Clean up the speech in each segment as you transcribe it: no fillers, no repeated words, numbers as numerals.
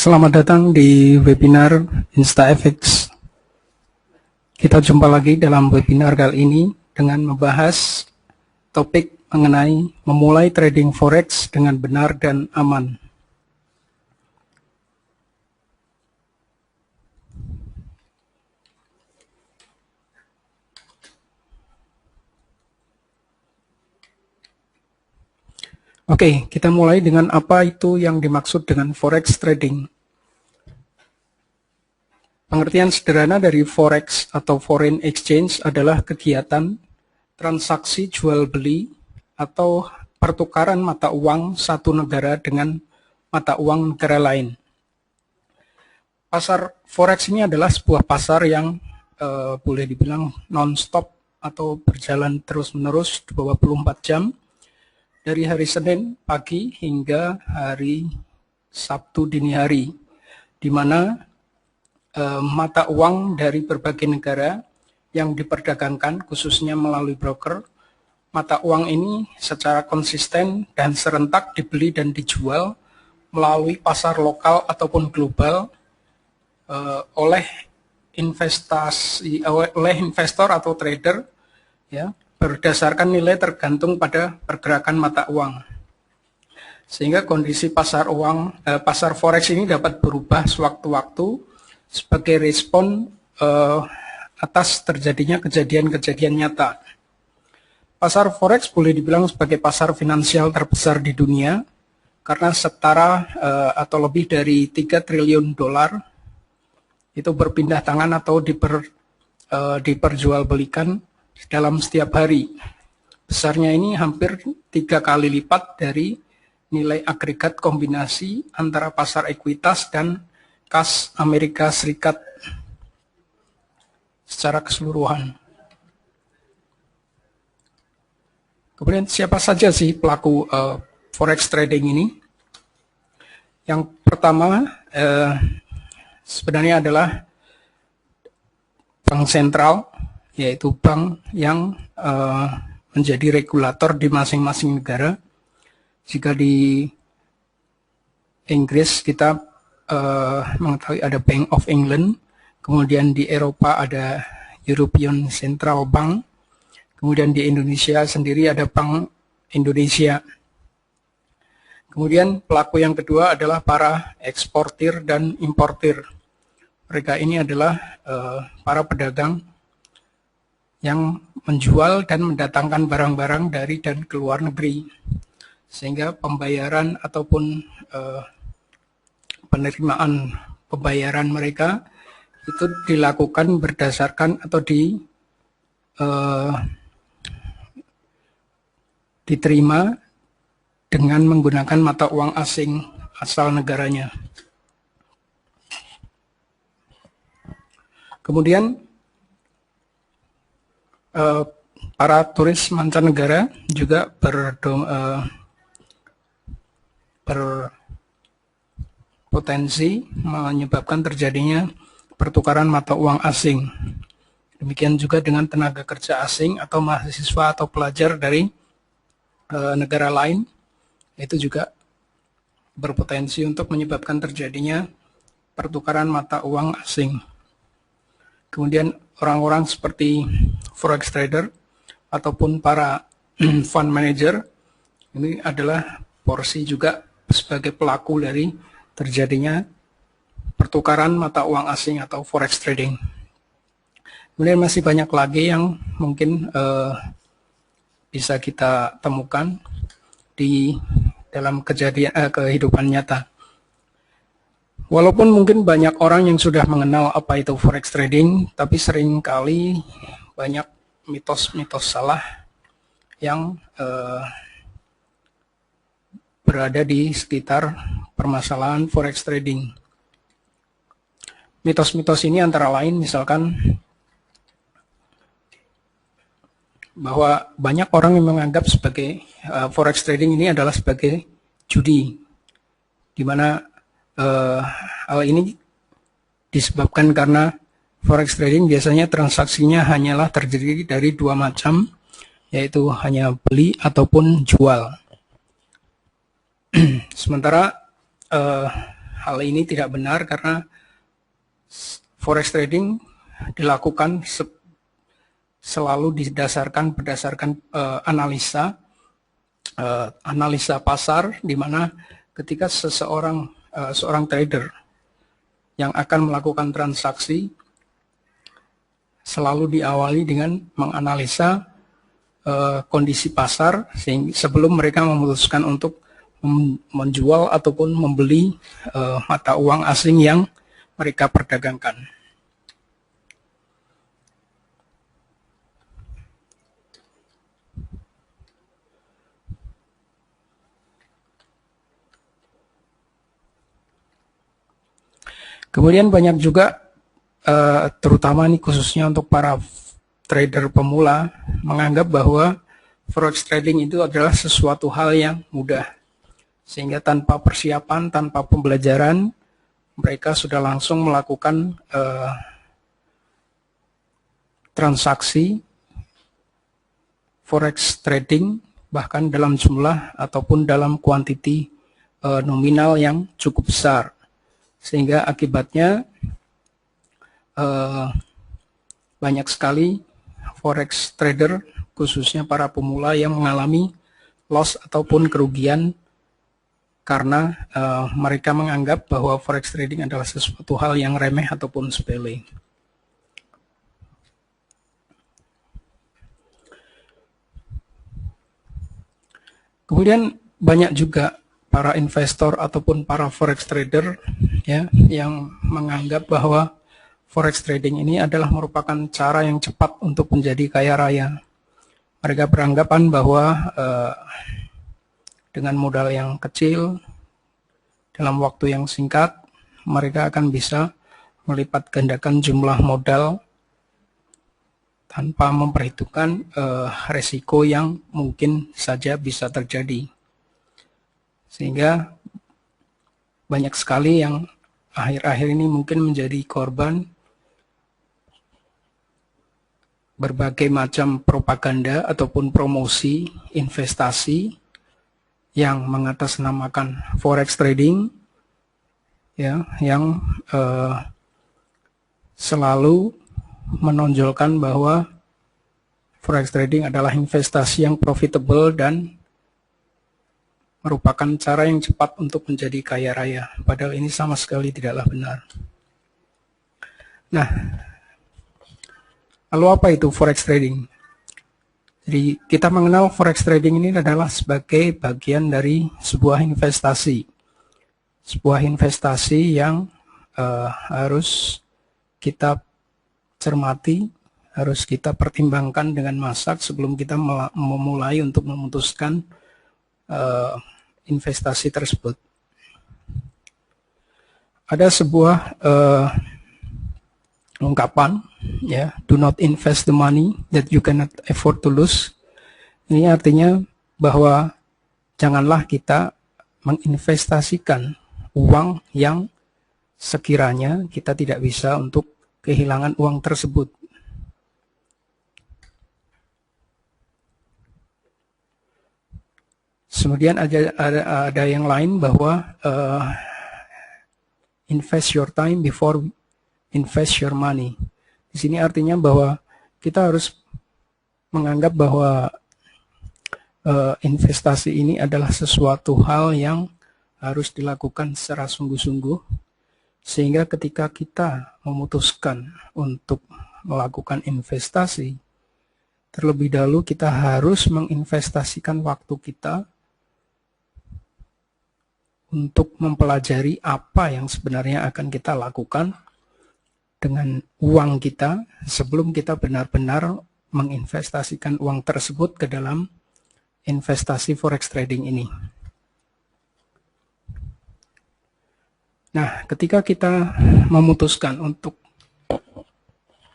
Selamat datang di webinar InstaFX. Kita jumpa lagi dalam webinar kali ini dengan membahas topik mengenai memulai trading forex dengan benar dan aman. Oke, kita mulai dengan apa itu yang dimaksud dengan forex trading. Pengertian sederhana dari forex atau foreign exchange adalah kegiatan transaksi jual beli atau pertukaran mata uang satu negara dengan mata uang negara lain. Pasar forex ini adalah sebuah pasar yang boleh dibilang non-stop atau berjalan terus-menerus 24 jam dari hari Senin pagi hingga hari Sabtu dini hari, di mana mata uang dari berbagai negara yang diperdagangkan khususnya melalui broker, mata uang ini secara konsisten dan serentak dibeli dan dijual melalui pasar lokal ataupun global oleh investor atau trader, ya, berdasarkan nilai tergantung pada pergerakan mata uang. Sehingga kondisi pasar forex ini dapat berubah sewaktu-waktu sebagai respon atas terjadinya kejadian-kejadian nyata. Pasar forex boleh dibilang sebagai pasar finansial terbesar di dunia karena setara atau lebih dari 3 triliun dolar itu berpindah tangan atau diperjualbelikan dalam setiap hari. Besarnya ini hampir 3 kali lipat dari nilai agregat kombinasi antara pasar ekuitas dan kas Amerika Serikat secara keseluruhan. Kemudian siapa saja sih pelaku forex trading ini? Yang pertama sebenarnya adalah bank sentral, yaitu bank yang menjadi regulator di masing-masing negara. Jika di Inggris kita mengetahui ada Bank of England, kemudian di Eropa ada European Central Bank, kemudian di Indonesia sendiri ada Bank Indonesia. Kemudian pelaku yang kedua adalah para eksportir dan importir. Mereka ini adalah para pedagang yang menjual dan mendatangkan barang-barang dari dan ke luar negeri, sehingga pembayaran ataupun penerimaan pembayaran mereka itu dilakukan berdasarkan atau diterima dengan menggunakan mata uang asing asal negaranya. Kemudian para turis mancanegara juga berpotensi menyebabkan terjadinya pertukaran mata uang asing. Demikian juga dengan tenaga kerja asing atau mahasiswa atau pelajar dari negara lain, itu juga berpotensi untuk menyebabkan terjadinya pertukaran mata uang asing. Kemudian orang-orang seperti forex trader ataupun para fund manager ini adalah porsi juga sebagai pelaku dari terjadinya pertukaran mata uang asing atau forex trading. Kemudian masih banyak lagi yang mungkin bisa kita temukan di dalam kehidupan nyata. Walaupun mungkin banyak orang yang sudah mengenal apa itu forex trading, tapi seringkali banyak mitos-mitos salah yang berada di sekitar permasalahan forex trading. Mitos-mitos ini antara lain misalkan bahwa banyak orang yang menganggap sebagai forex trading ini adalah sebagai judi, di mana hal ini disebabkan karena forex trading biasanya transaksinya hanyalah terdiri dari dua macam, yaitu hanya beli ataupun jual. Sementara hal ini tidak benar karena forex trading dilakukan selalu berdasarkan analisa pasar, di mana ketika seorang trader yang akan melakukan transaksi selalu diawali dengan menganalisa kondisi pasar sebelum mereka memutuskan untuk menjual ataupun membeli mata uang asing yang mereka perdagangkan. Kemudian banyak juga, terutama ini khususnya untuk para trader pemula, menganggap bahwa forex trading itu adalah sesuatu hal yang mudah. Sehingga tanpa persiapan, tanpa pembelajaran, mereka sudah langsung melakukan transaksi forex trading, bahkan dalam jumlah ataupun dalam kuantiti nominal yang cukup besar. Sehingga akibatnya banyak sekali forex trader, khususnya para pemula, yang mengalami loss ataupun kerugian karena mereka menganggap bahwa forex trading adalah sesuatu hal yang remeh ataupun sepele. Kemudian banyak juga para investor ataupun para forex trader ya yang menganggap bahwa forex trading ini adalah merupakan cara yang cepat untuk menjadi kaya raya. Mereka beranggapan bahwa dengan modal yang kecil dalam waktu yang singkat mereka akan bisa melipat gandakan jumlah modal tanpa memperhitungkan resiko yang mungkin saja bisa terjadi. Sehingga banyak sekali yang akhir-akhir ini mungkin menjadi korban berbagai macam propaganda ataupun promosi investasi yang mengatasnamakan forex trading, ya, yang selalu menonjolkan bahwa forex trading adalah investasi yang profitable dan merupakan cara yang cepat untuk menjadi kaya raya. Padahal ini sama sekali tidaklah benar. Nah, lalu apa itu forex trading? Jadi kita mengenal forex trading ini adalah sebagai bagian dari sebuah investasi. Sebuah investasi yang harus kita cermati, harus kita pertimbangkan dengan masak sebelum kita memulai untuk memutuskan investasi tersebut. Ada sebuah ungkapan, ya, do not invest the money that you cannot afford to lose. Ini artinya bahwa janganlah kita menginvestasikan uang yang sekiranya kita tidak bisa untuk kehilangan uang tersebut. Kemudian ada yang lain bahwa invest your time before invest your money. Di sini artinya bahwa kita harus menganggap bahwa investasi ini adalah sesuatu hal yang harus dilakukan secara sungguh-sungguh, sehingga ketika kita memutuskan untuk melakukan investasi, terlebih dahulu kita harus menginvestasikan waktu kita untuk mempelajari apa yang sebenarnya akan kita lakukan dengan uang kita sebelum kita benar-benar menginvestasikan uang tersebut ke dalam investasi forex trading ini. Nah, ketika kita memutuskan untuk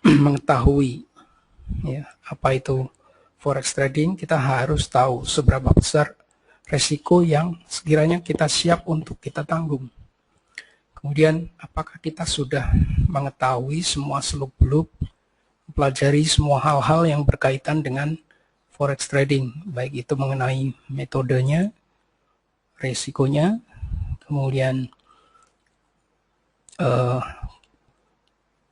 mengetahui ya, apa itu forex trading, kita harus tahu seberapa besar resiko yang sekiranya kita siap untuk kita tanggung. Kemudian, apakah kita sudah mengetahui semua seluk-beluk, mempelajari semua hal-hal yang berkaitan dengan forex trading, baik itu mengenai metodenya, resikonya, kemudian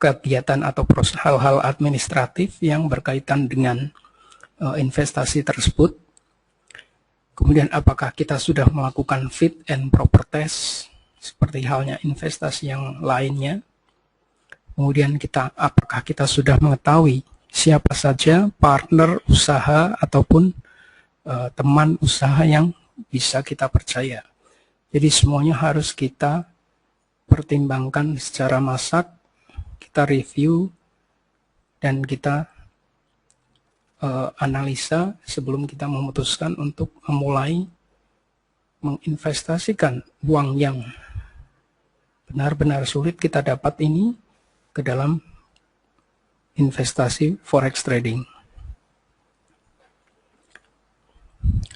kegiatan atau proses hal-hal administratif yang berkaitan dengan investasi tersebut. Kemudian apakah kita sudah melakukan fit and proper test seperti halnya investasi yang lainnya. Kemudian apakah kita sudah mengetahui siapa saja partner usaha ataupun teman usaha yang bisa kita percaya. Jadi semuanya harus kita pertimbangkan secara masak, kita review, dan kita analisa sebelum kita memutuskan untuk memulai menginvestasikan uang yang benar-benar sulit kita dapat ini ke dalam investasi forex trading.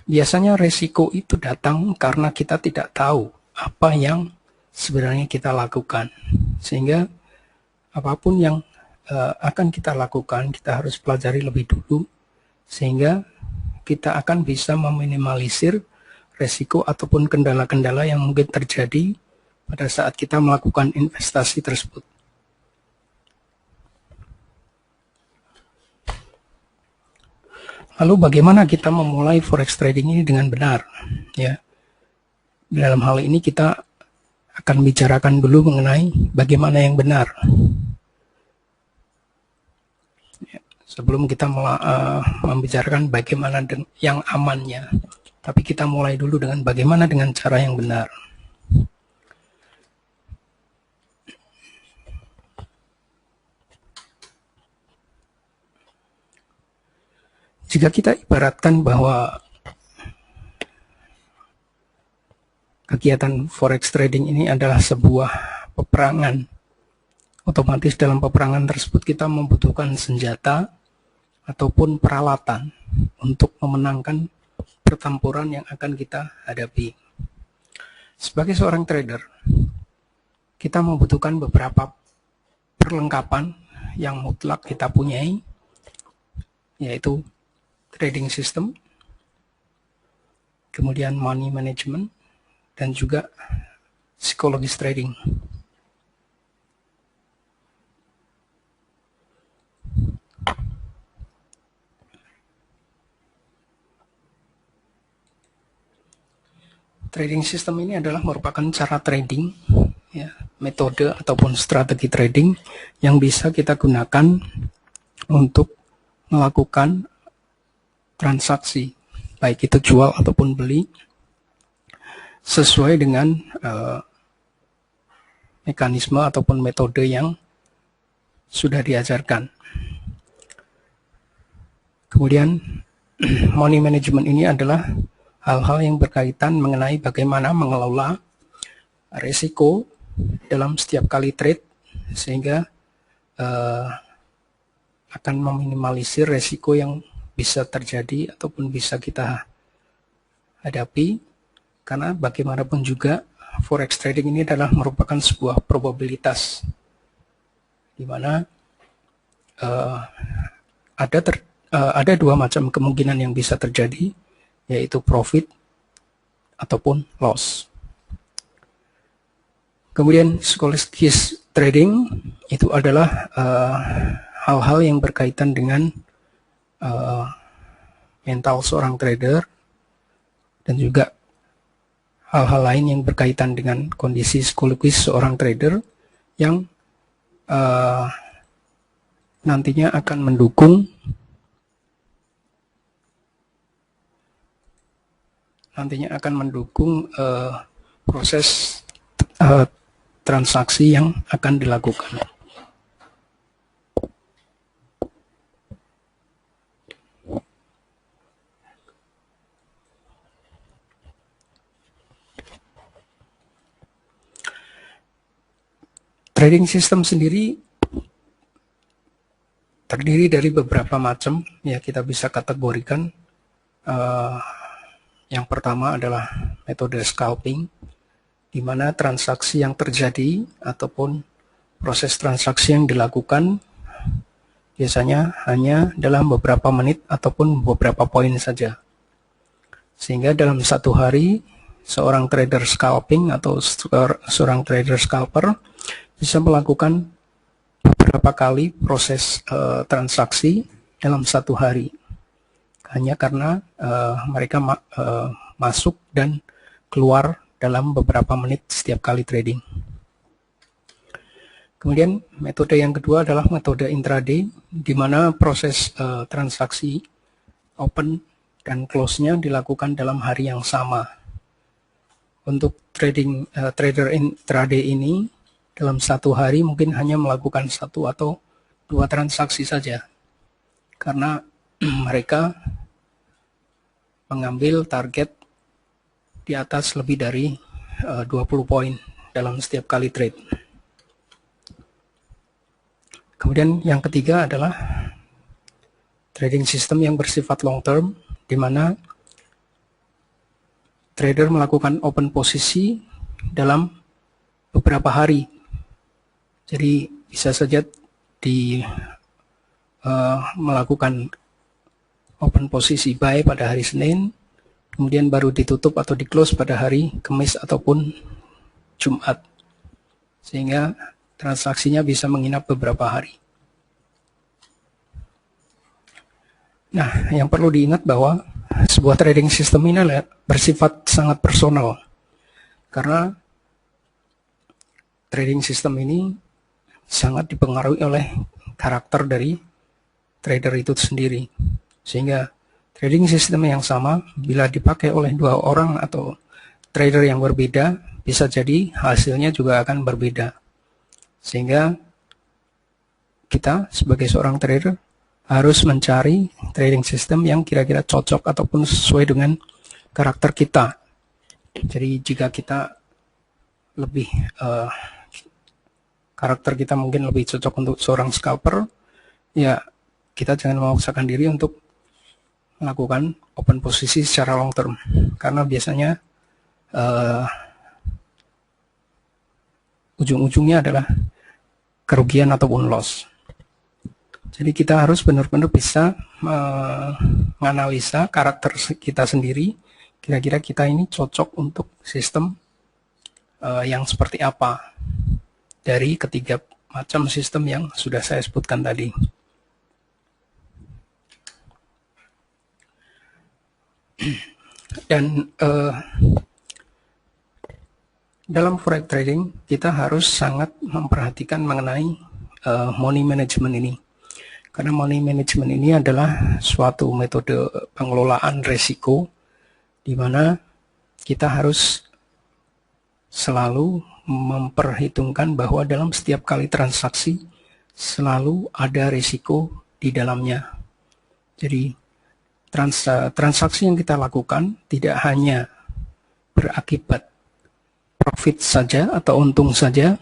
Biasanya resiko itu datang karena kita tidak tahu apa yang sebenarnya kita lakukan. Sehingga apapun yang akan kita lakukan, kita harus pelajari lebih dulu, sehingga kita akan bisa meminimalisir resiko ataupun kendala-kendala yang mungkin terjadi pada saat kita melakukan investasi tersebut. Lalu bagaimana kita memulai forex trading ini dengan benar? Ya, dalam hal ini kita akan bicarakan dulu mengenai bagaimana yang benar. Ya, sebelum kita membicarakan bagaimana yang amannya, tapi kita mulai dulu dengan bagaimana dengan cara yang benar. Jika kita ibaratkan bahwa kegiatan forex trading ini adalah sebuah peperangan, otomatis dalam peperangan tersebut kita membutuhkan senjata ataupun peralatan untuk memenangkan pertempuran yang akan kita hadapi. Sebagai seorang trader, kita membutuhkan beberapa perlengkapan yang mutlak kita punyai, yaitu trading system, kemudian money management, dan juga psikologis trading. Trading system ini adalah merupakan cara trading, ya, metode ataupun strategi trading yang bisa kita gunakan untuk melakukan transaksi, baik itu jual ataupun beli, sesuai dengan mekanisme ataupun metode yang sudah diajarkan. Kemudian money management ini adalah hal-hal yang berkaitan mengenai bagaimana mengelola risiko dalam setiap kali trade, sehingga akan meminimalisir risiko yang bisa terjadi ataupun bisa kita hadapi, karena bagaimanapun juga forex trading ini adalah merupakan sebuah probabilitas, di mana ada dua macam kemungkinan yang bisa terjadi, yaitu profit ataupun loss. Kemudian psikologis trading itu adalah hal-hal yang berkaitan dengan mental seorang trader, dan juga hal-hal lain yang berkaitan dengan kondisi psikologis seorang trader yang nantinya akan mendukung proses transaksi yang akan dilakukan. Trading system sendiri terdiri dari beberapa macam, ya, kita bisa kategorikan. Yang pertama adalah metode scalping, di mana transaksi yang terjadi ataupun proses transaksi yang dilakukan biasanya hanya dalam beberapa menit ataupun beberapa poin saja. Sehingga dalam satu hari, seorang trader scalping atau seorang trader scalper bisa melakukan beberapa kali proses transaksi dalam satu hari, hanya karena mereka masuk dan keluar dalam beberapa menit setiap kali trading. Kemudian metode yang kedua adalah metode intraday, di mana proses transaksi open dan close-nya dilakukan dalam hari yang sama. Untuk trader intraday ini dalam satu hari mungkin hanya melakukan satu atau dua transaksi saja, karena mereka mengambil target di atas lebih dari 20 poin dalam setiap kali trade. Kemudian yang ketiga adalah trading system yang bersifat long term, di mana trader melakukan open posisi dalam beberapa hari. Jadi bisa saja melakukan open posisi buy pada hari Senin, kemudian baru ditutup atau di close pada hari Kamis ataupun Jumat, sehingga transaksinya bisa menginap beberapa hari. Nah, yang perlu diingat bahwa sebuah trading system ini bersifat sangat personal, karena trading system ini sangat dipengaruhi oleh karakter dari trader itu sendiri, sehingga trading system yang sama bila dipakai oleh dua orang atau trader yang berbeda, bisa jadi hasilnya juga akan berbeda, sehingga kita sebagai seorang trader harus mencari trading system yang kira-kira cocok ataupun sesuai dengan karakter kita. Jadi jika kita lebih karakter kita mungkin lebih cocok untuk seorang scalper, ya kita jangan memaksakan diri untuk melakukan open posisi secara long term, karena biasanya ujung-ujungnya adalah kerugian ataupun loss. Jadi kita harus benar-benar bisa menganalisa karakter kita sendiri, kira-kira kita ini cocok untuk sistem yang seperti apa dari ketiga macam sistem yang sudah saya sebutkan tadi. Dan dalam forex trading kita harus sangat memperhatikan mengenai money management ini. Karena money management ini adalah suatu metode pengelolaan risiko, di mana kita harus selalu memperhitungkan bahwa dalam setiap kali transaksi selalu ada risiko di dalamnya. Jadi transaksi yang kita lakukan tidak hanya berakibat profit saja atau untung saja,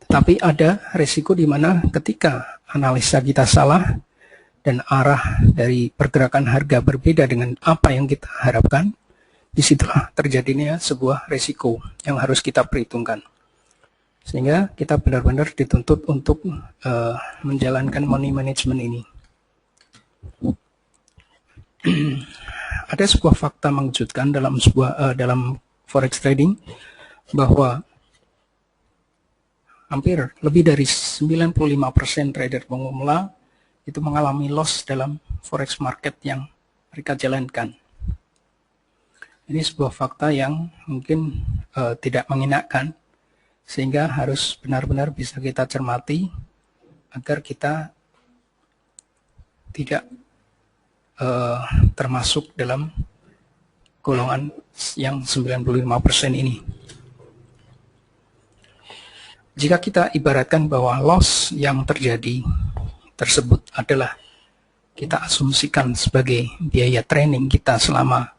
tetapi ada risiko di mana ketika analisa kita salah dan arah dari pergerakan harga berbeda dengan apa yang kita harapkan, disitulah terjadinya sebuah risiko yang harus kita perhitungkan. Sehingga kita benar-benar dituntut untuk menjalankan money management ini. Ada sebuah fakta mengejutkan dalam forex trading, bahwa hampir lebih dari 95% trader pemula itu mengalami loss dalam forex market yang mereka jalankan. Ini sebuah fakta yang mungkin tidak mengenakan, sehingga harus benar-benar bisa kita cermati agar kita tidak termasuk dalam golongan yang 95% ini. Jika kita ibaratkan bahwa loss yang terjadi tersebut adalah kita asumsikan sebagai biaya training kita selama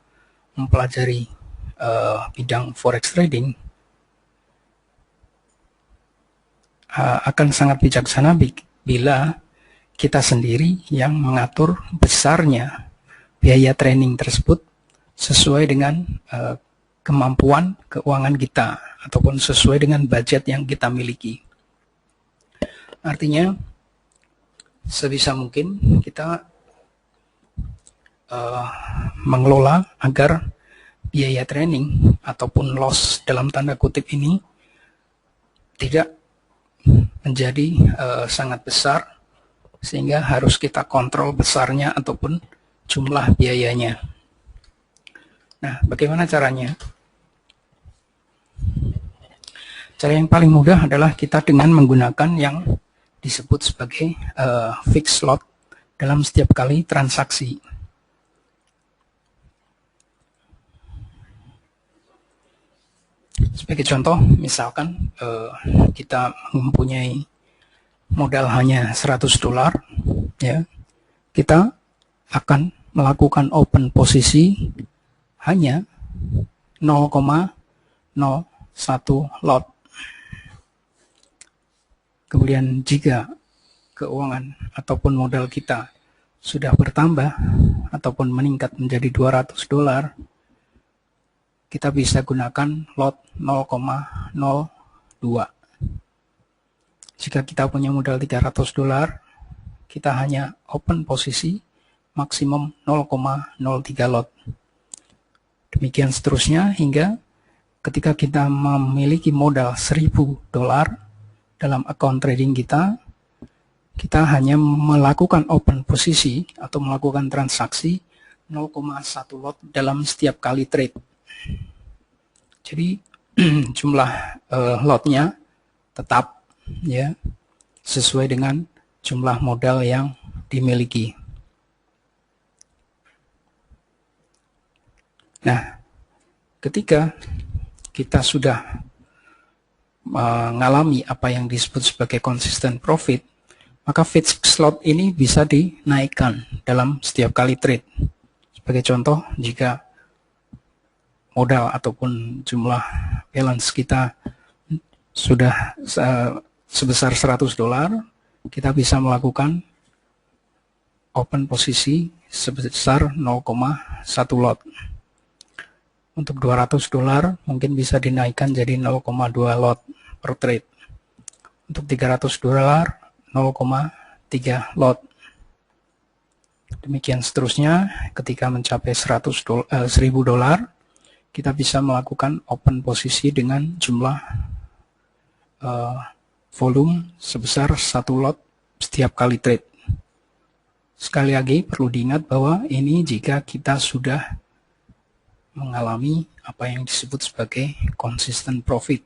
mempelajari bidang forex trading, akan sangat bijaksana bila kita sendiri yang mengatur besarnya biaya training tersebut sesuai dengan kemampuan keuangan kita ataupun sesuai dengan budget yang kita miliki. Artinya sebisa mungkin kita mengelola agar biaya training ataupun loss dalam tanda kutip ini tidak menjadi sangat besar, sehingga harus kita kontrol besarnya ataupun jumlah biayanya. Nah, bagaimana caranya? Cara yang paling mudah adalah kita dengan menggunakan yang disebut sebagai fixed lot dalam setiap kali transaksi. Sebagai contoh, misalkan kita mempunyai modal hanya 100 dolar, ya, kita akan melakukan open posisi hanya 0,01 lot. Kemudian jika keuangan ataupun modal kita sudah bertambah ataupun meningkat menjadi 200 dolar, kita bisa gunakan lot 0,02. Jika kita punya modal 300 dolar, kita hanya open posisi maksimum 0,03 lot. Demikian seterusnya hingga ketika kita memiliki modal 1000 dolar dalam account trading kita, kita hanya melakukan open posisi atau melakukan transaksi 0,1 lot dalam setiap kali trade. Jadi jumlah lotnya tetap, ya, sesuai dengan jumlah modal yang dimiliki. Nah, ketika kita sudah mengalami apa yang disebut sebagai consistent profit, maka fixed slot ini bisa dinaikkan dalam setiap kali trade. Sebagai contoh, jika modal ataupun jumlah balance kita sudah sebesar 100 dolar, kita bisa melakukan open posisi sebesar 0,1 lot. Untuk 200 dolar mungkin bisa dinaikkan jadi 0,2 lot per trade. Untuk 300 dolar 0,3 lot. Demikian seterusnya, ketika mencapai 1000 dolar, kita bisa melakukan open posisi dengan jumlah volume sebesar 1 lot setiap kali trade. Sekali lagi perlu diingat bahwa ini jika kita sudah mengalami apa yang disebut sebagai consistent profit,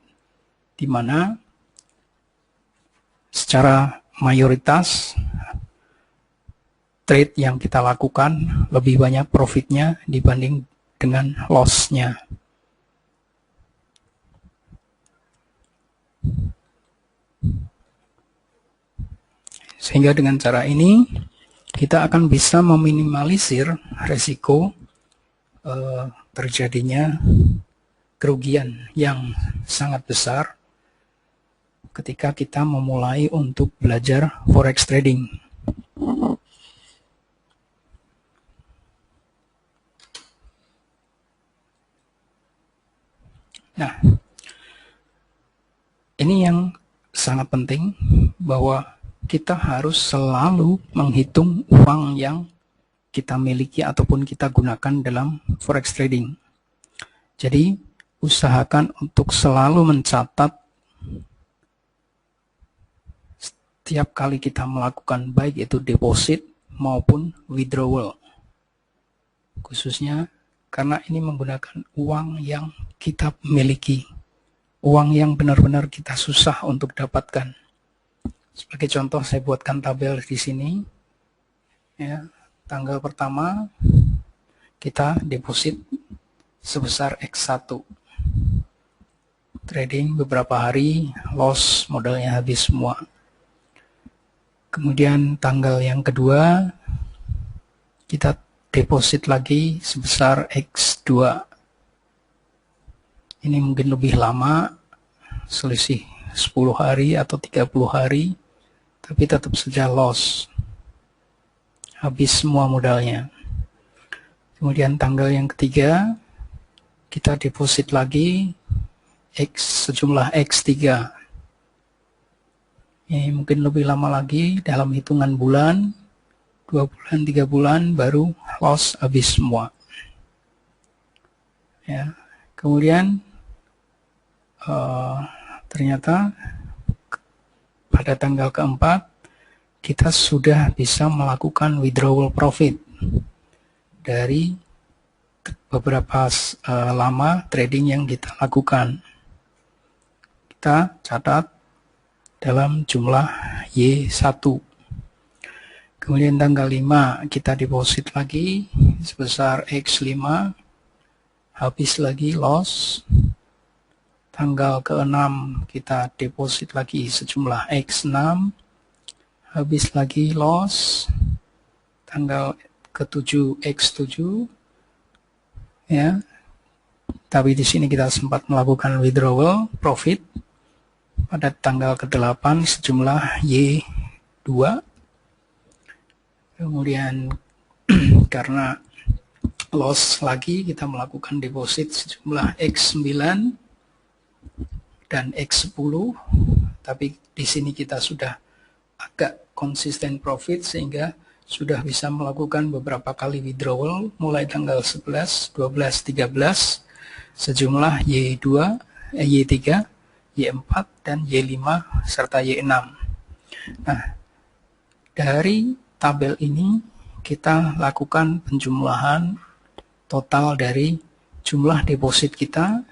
di mana secara mayoritas trade yang kita lakukan lebih banyak profitnya dibanding dengan loss-nya. Sehingga dengan cara ini kita akan bisa meminimalisir resiko terjadinya kerugian yang sangat besar ketika kita memulai untuk belajar forex trading. Nah, ini yang sangat penting, bahwa kita harus selalu menghitung uang yang kita miliki ataupun kita gunakan dalam forex trading. Jadi, usahakan untuk selalu mencatat setiap kali kita melakukan baik itu deposit maupun withdrawal. Khususnya karena ini menggunakan uang yang kita miliki, uang yang benar-benar kita susah untuk dapatkan. Sebagai contoh, saya buatkan tabel di sini. Ya, tanggal pertama kita deposit sebesar X1. Trading beberapa hari, loss, modalnya habis semua. Kemudian tanggal yang kedua kita deposit lagi sebesar X2. Ini mungkin lebih lama, selisih 10 hari atau 30 hari, tapi tetap saja loss. Habis semua modalnya. Kemudian tanggal yang ketiga, kita deposit lagi sejumlah X3. Ini mungkin lebih lama lagi, dalam hitungan bulan, 2 bulan, 3 bulan, baru loss habis semua. Ya. Kemudian ternyata pada tanggal keempat kita sudah bisa melakukan withdrawal profit dari beberapa lama trading yang kita lakukan. Kita catat dalam jumlah Y1. Kemudian tanggal 5 kita deposit lagi sebesar X5, habis lagi loss. Tanggal ke-6 kita deposit lagi sejumlah X6, habis lagi loss. Tanggal ke-7 X7, ya. Tapi di sini kita sempat melakukan withdrawal profit pada tanggal ke-8 sejumlah Y2. Kemudian karena loss lagi kita melakukan deposit sejumlah X9 dan X10. Tapi di sini kita sudah agak konsisten profit sehingga sudah bisa melakukan beberapa kali withdrawal mulai tanggal 11, 12, 13 sejumlah Y2, Y3, Y4 dan Y5 serta Y6. Nah, dari tabel ini kita lakukan penjumlahan total dari jumlah deposit kita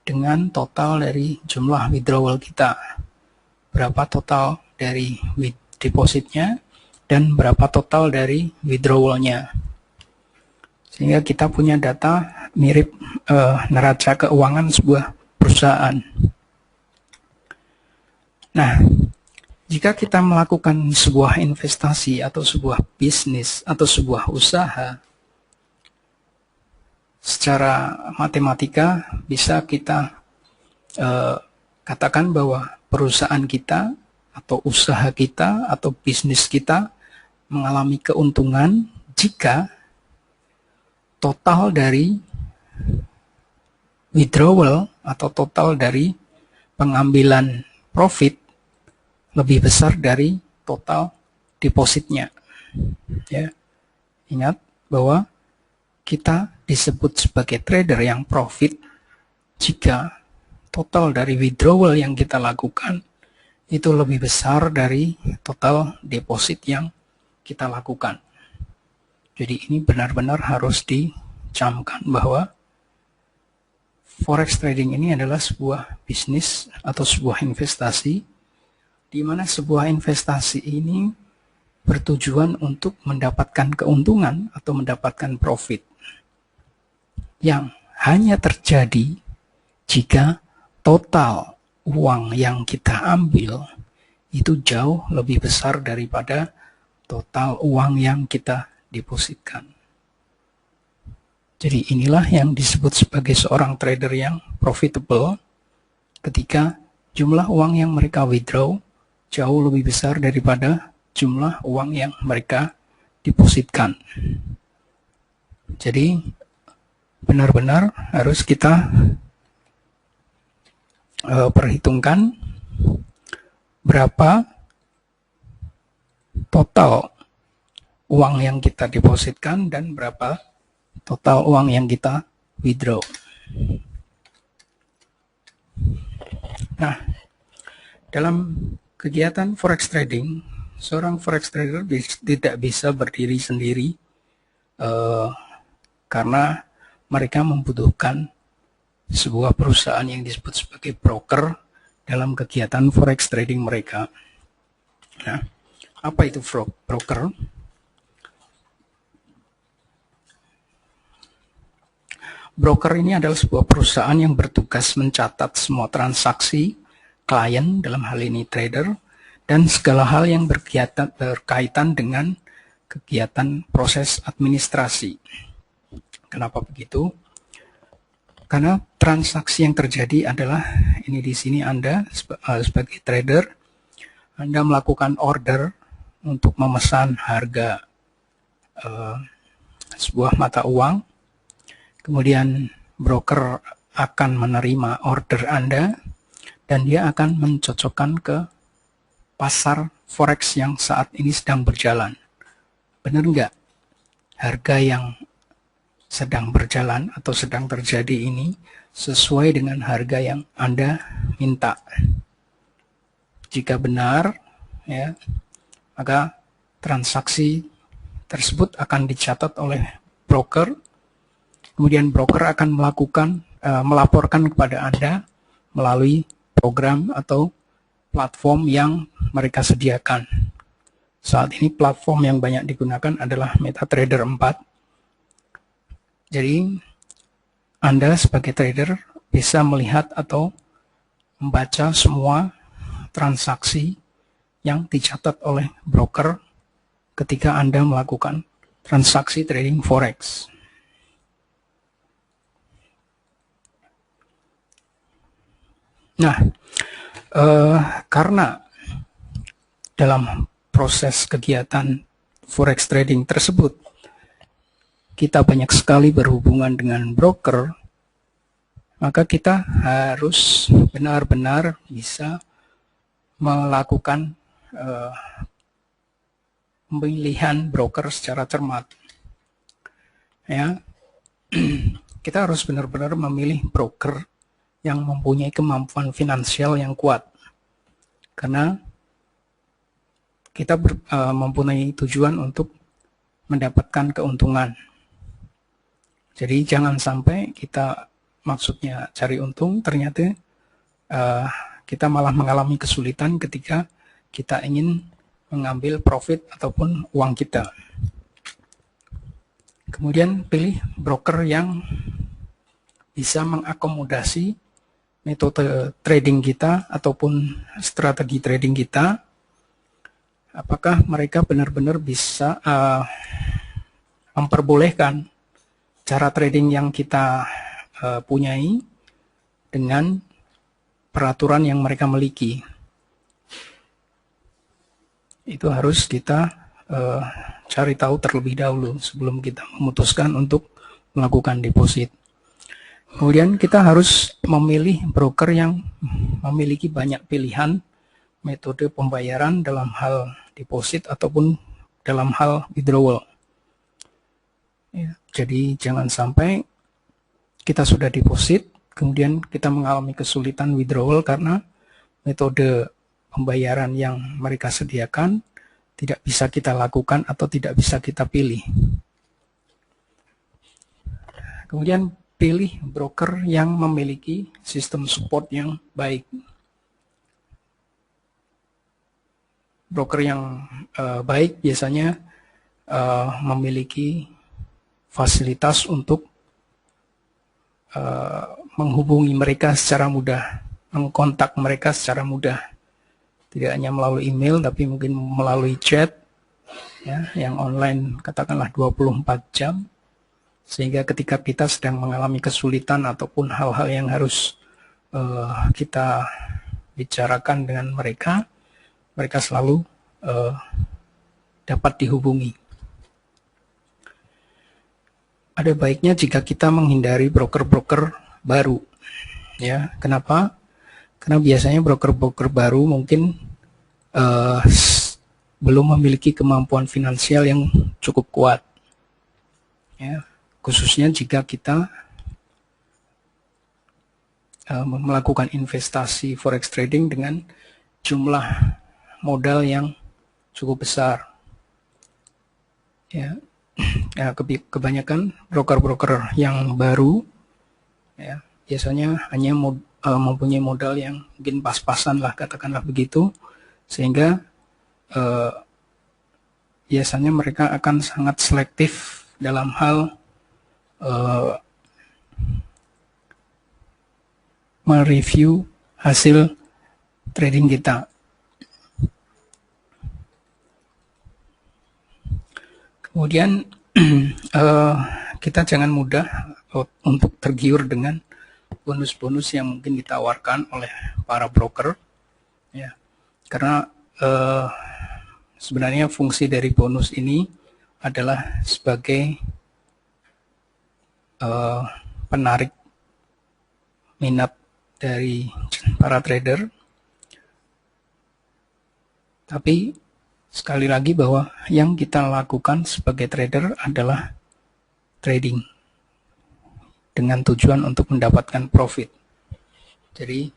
dengan total dari jumlah withdrawal kita. Berapa total dari depositnya dan berapa total dari withdrawalnya. Sehingga kita punya data mirip neraca keuangan sebuah perusahaan. Nah, jika kita melakukan sebuah investasi atau sebuah bisnis atau sebuah usaha, secara matematika bisa kita katakan bahwa perusahaan kita atau usaha kita atau bisnis kita mengalami keuntungan jika total dari withdrawal atau total dari pengambilan profit lebih besar dari total depositnya. Ya. Ingat bahwa kita disebut sebagai trader yang profit jika total dari withdrawal yang kita lakukan itu lebih besar dari total deposit yang kita lakukan. Jadi ini benar-benar harus dicamkan bahwa forex trading ini adalah sebuah bisnis atau sebuah investasi, di mana sebuah investasi ini bertujuan untuk mendapatkan keuntungan atau mendapatkan profit yang hanya terjadi jika total uang yang kita ambil itu jauh lebih besar daripada total uang yang kita depositkan. Jadi inilah yang disebut sebagai seorang trader yang profitable ketika jumlah uang yang mereka withdraw jauh lebih besar daripada jumlah uang yang mereka depositkan. Jadi benar-benar harus kita perhitungkan berapa total uang yang kita depositkan dan berapa total uang yang kita withdraw. Nah, dalam kegiatan forex trading, seorang forex trader tidak bisa berdiri sendiri karena mereka membutuhkan sebuah perusahaan yang disebut sebagai broker dalam kegiatan forex trading mereka. Nah, apa itu broker? Broker ini adalah sebuah perusahaan yang bertugas mencatat semua transaksi klien, dalam hal ini trader, dan segala hal yang berkaitan dengan kegiatan proses administrasi. Kenapa begitu? Karena transaksi yang terjadi adalah, ini di sini Anda sebagai trader, Anda melakukan order untuk memesan harga sebuah mata uang, kemudian broker akan menerima order Anda, dan dia akan mencocokkan ke pasar forex yang saat ini sedang berjalan. Benar nggak? Harga yang sedang berjalan atau sedang terjadi ini sesuai dengan harga yang Anda minta. Jika benar, ya, maka transaksi tersebut akan dicatat oleh broker. Kemudian broker akan melaporkan kepada Anda melalui program atau platform yang mereka sediakan. Saat ini platform yang banyak digunakan adalah MetaTrader 4. Jadi Anda sebagai trader bisa melihat atau membaca semua transaksi yang dicatat oleh broker ketika Anda melakukan transaksi trading forex. Nah, karena dalam proses kegiatan forex trading tersebut kita banyak sekali berhubungan dengan broker, maka kita harus benar-benar bisa melakukan pemilihan broker secara cermat. Ya, kita harus benar-benar memilih broker yang mempunyai kemampuan finansial yang kuat, karena kita mempunyai tujuan untuk mendapatkan keuntungan. Jadi jangan sampai kita maksudnya cari untung, ternyata kita malah mengalami kesulitan ketika kita ingin mengambil profit ataupun uang kita. Kemudian pilih broker yang bisa mengakomodasi metode trading kita ataupun strategi trading kita. Apakah mereka benar-benar bisa memperbolehkan cara trading yang kita punyai dengan peraturan yang mereka miliki. Itu harus kita cari tahu terlebih dahulu sebelum kita memutuskan untuk melakukan deposit. Kemudian kita harus memilih broker yang memiliki banyak pilihan metode pembayaran dalam hal deposit ataupun dalam hal withdrawal. Ya, jadi jangan sampai kita sudah deposit, kemudian kita mengalami kesulitan withdrawal karena metode pembayaran yang mereka sediakan tidak bisa kita lakukan atau tidak bisa kita pilih. Kemudian pilih broker yang memiliki sistem support yang baik. Broker yang baik biasanya memiliki fasilitas untuk menghubungi mereka secara mudah, mengkontak mereka secara mudah. Tidak hanya melalui email, tapi mungkin melalui chat, ya, yang online katakanlah 24 jam. Sehingga ketika kita sedang mengalami kesulitan ataupun hal-hal yang harus kita bicarakan dengan mereka, mereka selalu dapat dihubungi. Ada baiknya jika kita menghindari broker-broker baru. Ya, kenapa? Karena biasanya broker-broker baru mungkin belum memiliki kemampuan finansial yang cukup kuat. Ya, khususnya jika kita melakukan investasi forex trading dengan jumlah modal yang cukup besar. Ya, kebanyakan broker-broker yang baru, ya, biasanya hanya mempunyai modal yang mungkin pas-pasan lah, katakanlah begitu, sehingga biasanya mereka akan sangat selektif dalam hal mereview hasil trading kita. Kemudian kita jangan mudah untuk tergiur dengan bonus-bonus yang mungkin ditawarkan oleh para broker, ya, karena sebenarnya fungsi dari bonus ini adalah sebagai penarik minat dari para trader. Tapi sekali lagi bahwa yang kita lakukan sebagai trader adalah trading dengan tujuan untuk mendapatkan profit. Jadi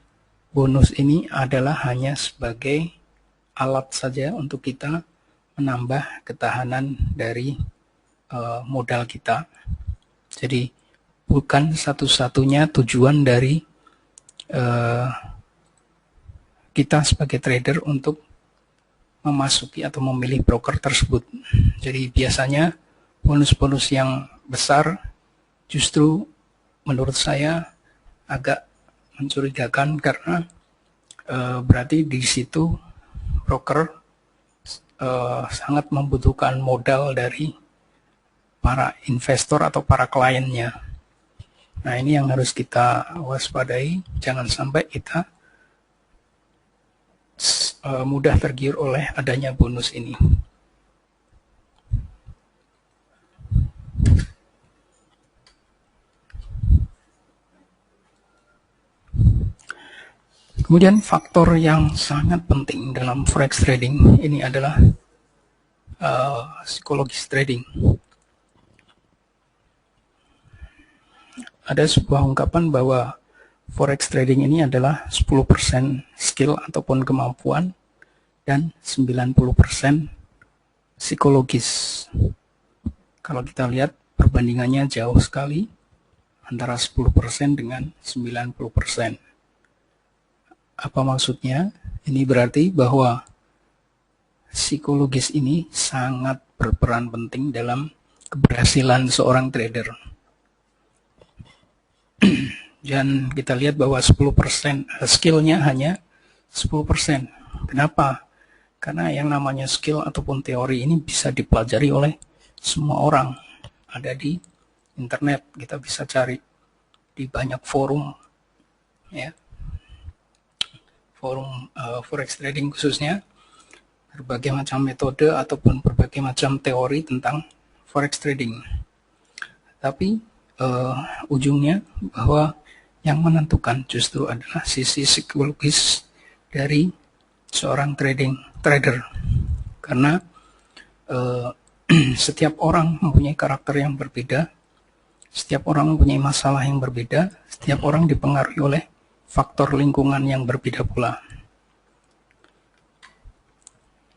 bonus ini adalah hanya sebagai alat saja untuk kita menambah ketahanan dari modal kita. Jadi bukan satu-satunya tujuan dari kita sebagai trader untuk memasuki atau memilih broker tersebut. Jadi biasanya bonus-bonus yang besar justru menurut saya agak mencurigakan, karena berarti di situ broker sangat membutuhkan modal dari para investor atau para kliennya. Nah, ini yang harus kita waspadai, jangan sampai kita mudah tergiur oleh adanya bonus ini. Kemudian faktor yang sangat penting dalam forex trading ini adalah psikologis trading. Ada sebuah ungkapan bahwa forex trading ini adalah 10% skill ataupun kemampuan dan 90% psikologis. Kalau kita lihat perbandingannya jauh sekali antara 10% dengan 90%. Apa maksudnya? Ini berarti bahwa psikologis ini sangat berperan penting dalam keberhasilan seorang trader. Dan kita lihat bahwa 10% skillnya hanya 10%. Kenapa? Karena yang namanya skill ataupun teori ini bisa dipelajari oleh semua orang. Ada di internet, kita bisa cari di banyak forum, ya, forum forex trading khususnya, berbagai macam metode ataupun berbagai macam teori tentang forex trading. Tapi ujungnya bahwa yang menentukan justru adalah sisi psikologis dari seorang trader. Karena setiap orang mempunyai karakter yang berbeda, setiap orang mempunyai masalah yang berbeda, setiap orang dipengaruhi oleh faktor lingkungan yang berbeda pula.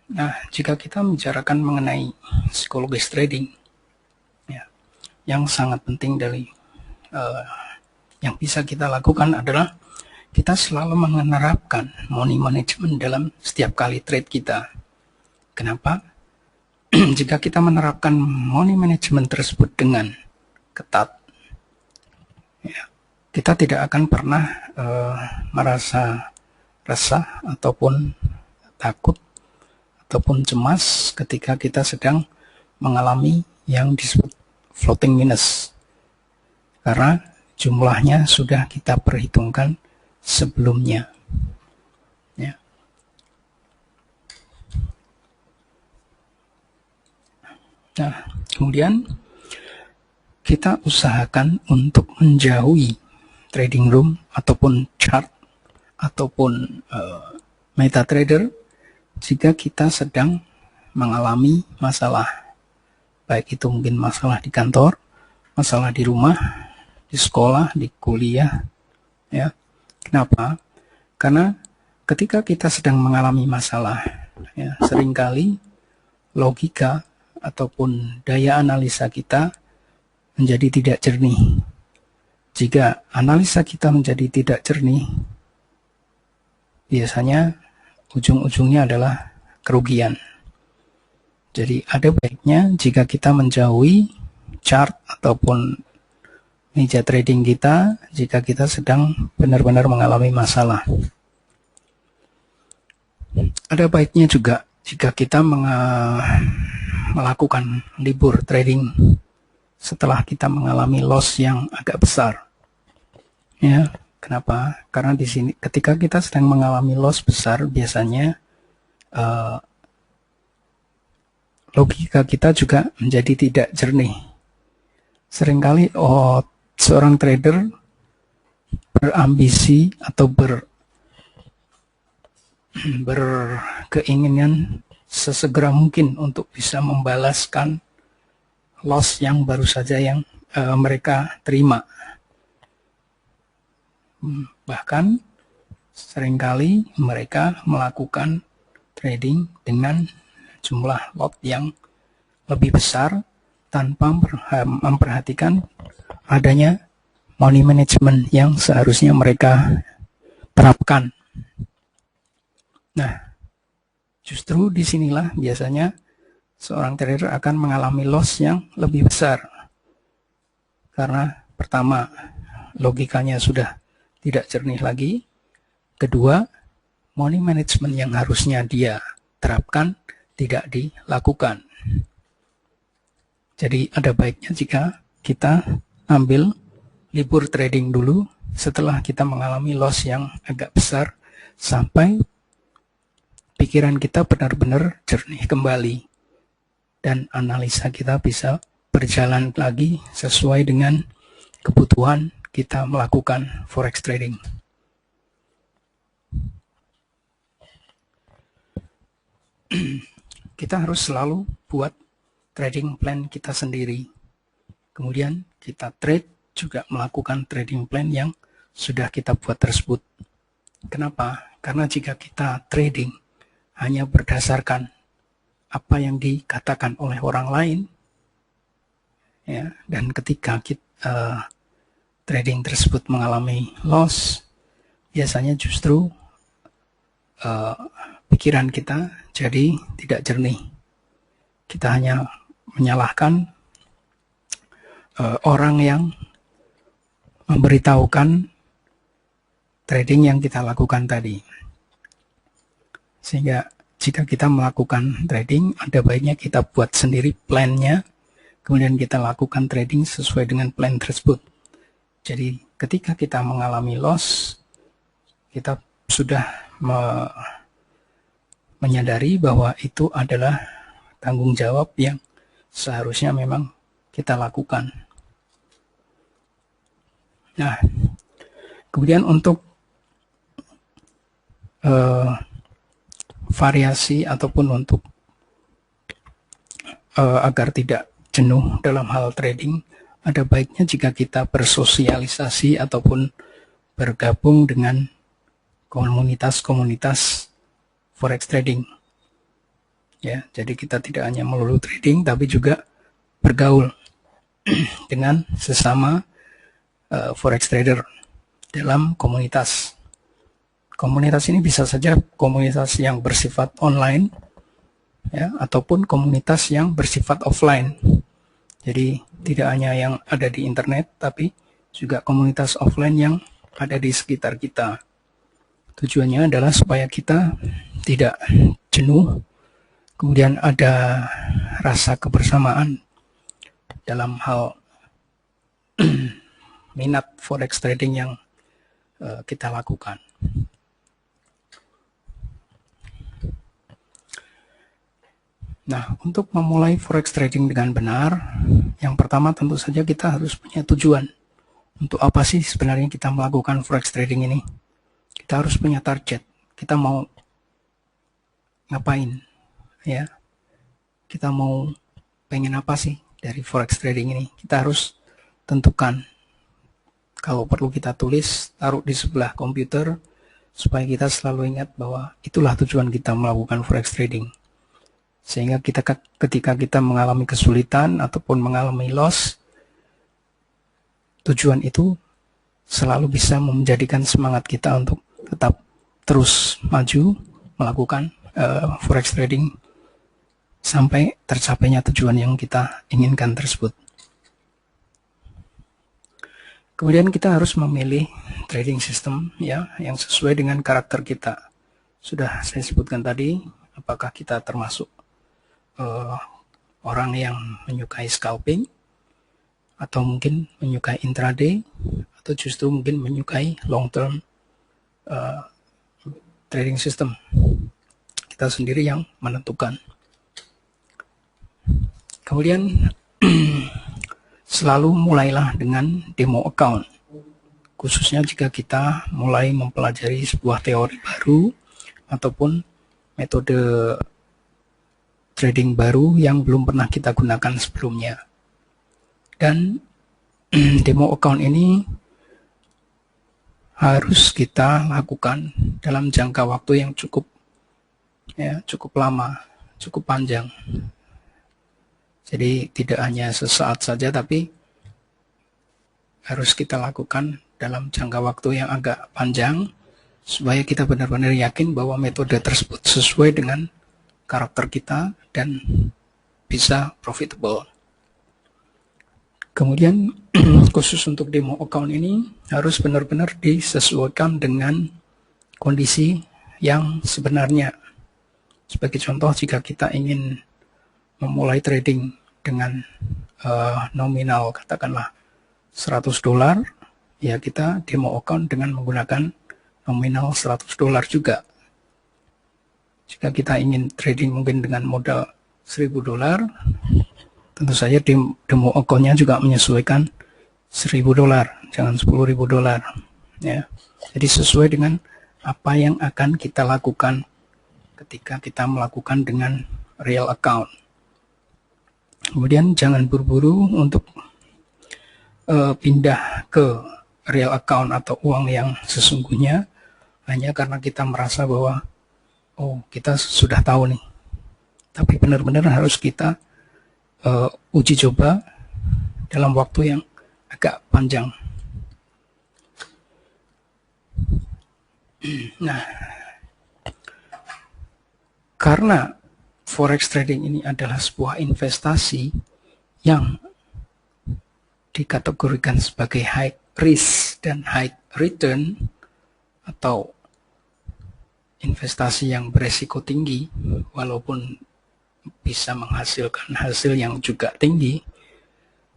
Nah, jika kita membicarakan mengenai psikologis trading, ya, yang sangat penting dari yang bisa kita lakukan adalah kita selalu menerapkan money management dalam setiap kali trade kita. Kenapa? Jika kita menerapkan money management tersebut dengan ketat, ya, kita tidak akan pernah merasa resah ataupun takut ataupun cemas ketika kita sedang mengalami yang disebut floating minus, karena jumlahnya sudah kita perhitungkan sebelumnya, ya. Nah, kemudian kita usahakan untuk menjauhi trading room ataupun chart ataupun MetaTrader jika kita sedang mengalami masalah, baik itu mungkin masalah di kantor, masalah di rumah, di sekolah, di kuliah, ya. Kenapa? Karena ketika kita sedang mengalami masalah, ya, seringkali logika ataupun daya analisa kita menjadi tidak jernih. Jika analisa kita menjadi tidak jernih, biasanya ujung-ujungnya adalah kerugian. Jadi ada baiknya jika kita menjauhi chart ataupun meja trading kita jika kita sedang benar-benar mengalami masalah. Ada baiknya juga jika kita melakukan libur trading setelah kita mengalami loss yang agak besar. Ya, kenapa? Karena di sini ketika kita sedang mengalami loss besar, biasanya logika kita juga menjadi tidak jernih. Seringkali seorang trader berambisi atau berkeinginan sesegera mungkin untuk bisa membalaskan loss yang baru saja yang mereka terima. Bahkan seringkali mereka melakukan trading dengan jumlah lot yang lebih besar tanpa memperhatikan adanya money management yang seharusnya mereka terapkan. Nah, justru disinilah biasanya seorang trader akan mengalami loss yang lebih besar. Karena pertama, logikanya sudah tidak jernih lagi. Kedua, money management yang harusnya dia terapkan tidak dilakukan. Jadi ada baiknya jika kita ambil libur trading dulu setelah kita mengalami loss yang agak besar sampai pikiran kita benar-benar jernih kembali dan analisa kita bisa berjalan lagi sesuai dengan kebutuhan kita melakukan forex trading. Kita harus selalu buat trading plan kita sendiri. Kemudian kita trade juga melakukan trading plan yang sudah kita buat tersebut. Kenapa? Karena jika kita trading hanya berdasarkan apa yang dikatakan oleh orang lain, ya, dan ketika kita, trading tersebut mengalami loss, biasanya justru pikiran kita jadi tidak jernih. Kita hanya menyalahkan orang yang memberitahukan trading yang kita lakukan tadi. Sehingga jika kita melakukan trading, ada baiknya kita buat sendiri plan-nya, kemudian kita lakukan trading sesuai dengan plan tersebut. Jadi ketika kita mengalami loss, kita sudah menyadari bahwa itu adalah tanggung jawab yang seharusnya memang kita lakukan. Nah, kemudian untuk variasi ataupun untuk agar tidak jenuh dalam hal trading, ada baiknya jika kita bersosialisasi ataupun bergabung dengan komunitas-komunitas forex trading. Ya, jadi kita tidak hanya melulu trading, tapi juga bergaul dengan sesama forex trader dalam komunitas. Komunitas ini bisa saja komunitas yang bersifat online, ya, ataupun komunitas yang bersifat offline. Jadi tidak hanya yang ada di internet, tapi juga komunitas offline yang ada di sekitar kita. Tujuannya adalah supaya kita tidak jenuh, kemudian ada rasa kebersamaan dalam hal minat forex trading yang kita lakukan. Nah, untuk memulai forex trading dengan benar, yang pertama tentu saja kita harus punya tujuan. Untuk apa sih sebenarnya kita melakukan forex trading ini? Kita harus punya target. Kita mau ngapain? Ya, kita mau pengen apa sih dari forex trading ini? Kita harus tentukan. Kalau perlu kita tulis, taruh di sebelah komputer supaya kita selalu ingat bahwa itulah tujuan kita melakukan forex trading. Sehingga ketika kita mengalami kesulitan ataupun mengalami loss, tujuan itu selalu bisa menjadikan semangat kita untuk tetap terus maju melakukan forex trading sampai tercapainya tujuan yang kita inginkan tersebut. Kemudian kita harus memilih trading system, ya, yang sesuai dengan karakter kita. Sudah saya sebutkan tadi, apakah kita termasuk orang yang menyukai scalping, atau mungkin menyukai intraday, atau justru mungkin menyukai long term trading system. Kita sendiri yang menentukan. Kemudian selalu mulailah dengan demo account, khususnya jika kita mulai mempelajari sebuah teori baru ataupun metode trading baru yang belum pernah kita gunakan sebelumnya. Dan demo account ini harus kita lakukan dalam jangka waktu yang cukup lama, cukup panjang. Jadi tidak hanya sesaat saja, tapi harus kita lakukan dalam jangka waktu yang agak panjang, supaya kita benar-benar yakin bahwa metode tersebut sesuai dengan karakter kita dan bisa profitable. Kemudian khusus untuk demo account ini harus benar-benar disesuaikan dengan kondisi yang sebenarnya. Sebagai contoh, jika kita ingin memulai trading dengan nominal katakanlah $100, ya kita demo account dengan menggunakan nominal $100 juga. Jika kita ingin trading mungkin dengan modal $1.000, tentu saja demo account-nya juga menyesuaikan $1.000, jangan $10.000 ya. Jadi sesuai dengan apa yang akan kita lakukan ketika kita melakukan dengan real account. Kemudian jangan buru-buru untuk pindah ke real account atau uang yang sesungguhnya hanya karena kita merasa bahwa kita sudah tahu nih. Tapi benar-benar harus kita uji coba dalam waktu yang agak panjang. Nah, karena forex trading ini adalah sebuah investasi yang dikategorikan sebagai high risk dan high return, atau investasi yang beresiko tinggi walaupun bisa menghasilkan hasil yang juga tinggi,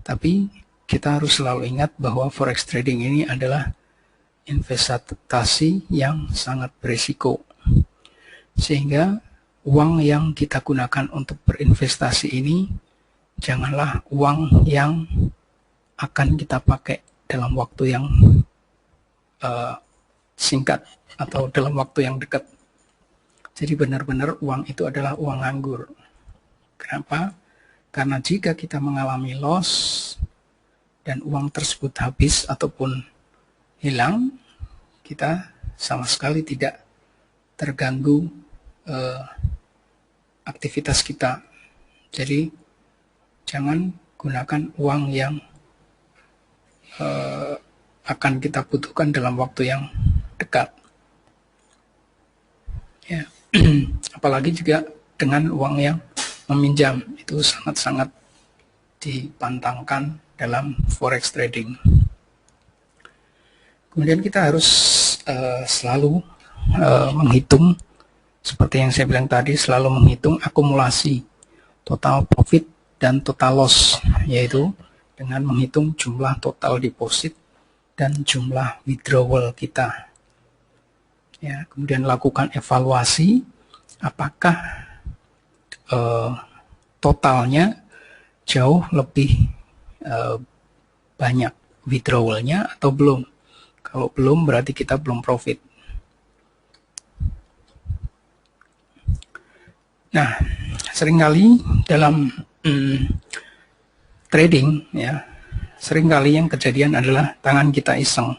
tapi kita harus selalu ingat bahwa forex trading ini adalah investasi yang sangat beresiko, sehingga uang yang kita gunakan untuk berinvestasi ini janganlah uang yang akan kita pakai dalam waktu yang singkat atau dalam waktu yang dekat. Jadi benar-benar uang itu adalah uang nganggur. Kenapa? Karena jika kita mengalami loss dan uang tersebut habis ataupun hilang, kita sama sekali tidak terganggu aktivitas kita. Jadi jangan gunakan uang yang akan kita butuhkan dalam waktu yang dekat. Ya. Apalagi juga dengan uang yang meminjam, itu sangat-sangat dipantangkan dalam forex trading. Kemudian kita harus selalu menghitung, seperti yang saya bilang tadi, selalu menghitung akumulasi total profit dan total loss, yaitu dengan menghitung jumlah total deposit dan jumlah withdrawal kita. Ya, kemudian lakukan evaluasi apakah totalnya jauh lebih banyak withdrawalnya atau belum. Kalau belum, berarti kita belum profit. Nah, seringkali dalam trading, ya, seringkali yang kejadian adalah tangan kita iseng.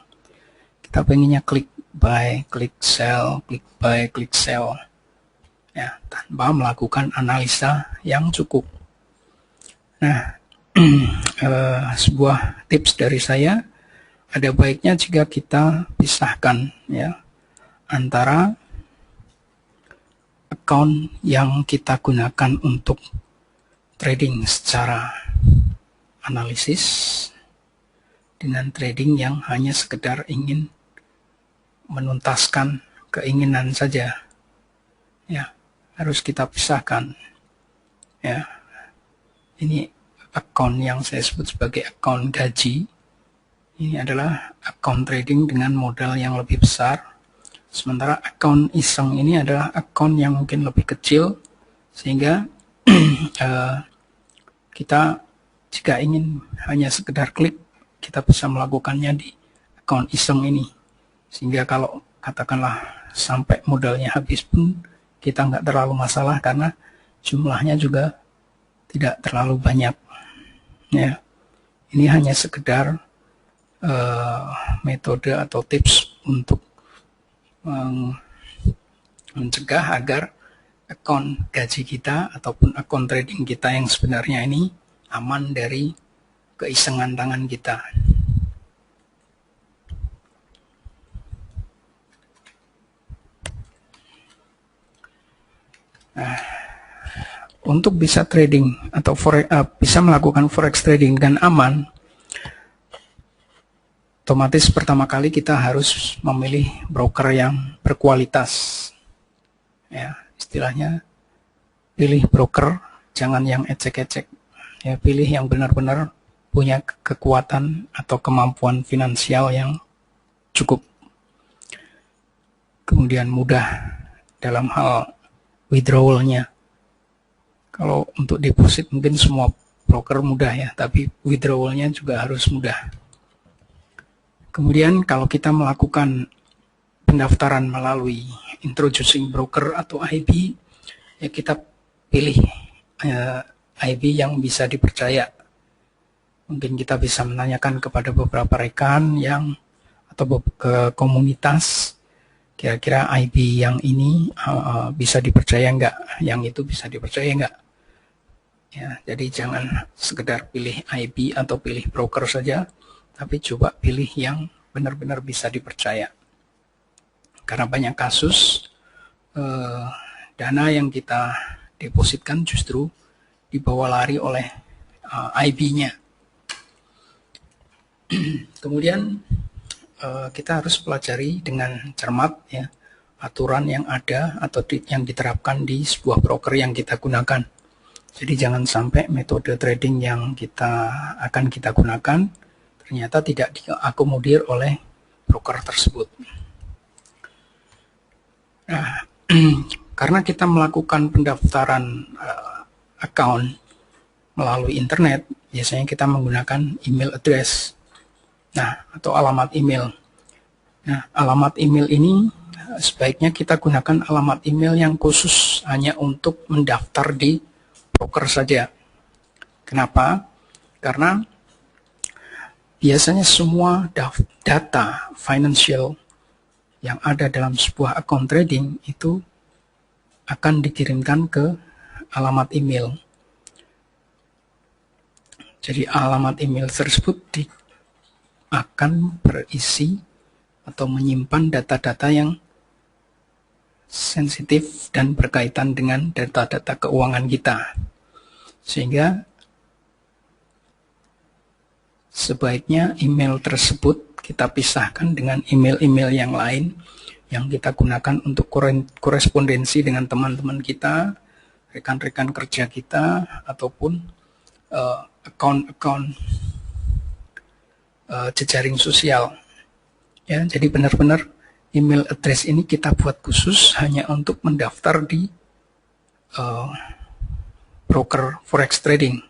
Kita pengennya klik buy, klik sell, klik buy, klik sell, ya, tanpa melakukan analisa yang cukup. Nah, sebuah tips dari saya, ada baiknya jika kita pisahkan, ya, antara account yang kita gunakan untuk trading secara analisis dengan trading yang hanya sekedar ingin menuntaskan keinginan saja. Ya, harus kita pisahkan. Ya, ini account yang saya sebut sebagai account gaji. Ini adalah account trading dengan modal yang lebih besar. Sementara account iseng ini adalah account yang mungkin lebih kecil, sehingga kita jika ingin hanya sekedar klik, kita bisa melakukannya di account iseng ini. Sehingga kalau katakanlah sampai modalnya habis pun kita nggak terlalu masalah karena jumlahnya juga tidak terlalu banyak. Ya, ini hanya sekedar metode atau tips untuk mencegah agar akun gaji kita ataupun akun trading kita yang sebenarnya ini aman dari keisengan tangan kita. Nah, untuk bisa trading atau bisa melakukan forex trading dengan aman, otomatis pertama kali kita harus memilih broker yang berkualitas. Ya, istilahnya pilih broker, jangan yang ecek-ecek. Ya, pilih yang benar-benar punya kekuatan atau kemampuan finansial yang cukup. Kemudian mudah dalam hal withdrawal-nya. Kalau untuk deposit mungkin semua broker mudah ya, tapi withdrawal-nya juga harus mudah. Kemudian kalau kita melakukan pendaftaran melalui introducing broker atau IB, ya kita pilih IB yang bisa dipercaya. Mungkin kita bisa menanyakan kepada beberapa rekan yang atau ke komunitas, kira-kira IB yang ini bisa dipercaya enggak, yang itu bisa dipercaya enggak. Ya, jadi jangan sekedar pilih IB atau pilih broker saja, tapi coba pilih yang benar-benar bisa dipercaya. Karena banyak kasus dana yang kita depositkan justru dibawa lari oleh IB-nya. Kemudian kita harus pelajari dengan cermat ya aturan yang ada atau yang diterapkan di sebuah broker yang kita gunakan. Jadi jangan sampai metode trading yang akan kita gunakan ternyata tidak diakomodir oleh broker tersebut. Nah, karena kita melakukan pendaftaran account melalui internet, biasanya kita menggunakan email address. Nah, atau alamat email. Nah, alamat email ini sebaiknya kita gunakan alamat email yang khusus hanya untuk mendaftar di broker saja. Kenapa? Karena biasanya semua data financial yang ada dalam sebuah akun trading itu akan dikirimkan ke alamat email. Jadi alamat email tersebut akan berisi atau menyimpan data-data yang sensitif dan berkaitan dengan data-data keuangan kita. Sehingga sebaiknya email tersebut kita pisahkan dengan email-email yang lain yang kita gunakan untuk korespondensi dengan teman-teman kita, rekan-rekan kerja kita, ataupun account jejaring sosial. Ya, jadi benar-benar email address ini kita buat khusus hanya untuk mendaftar di broker forex trading.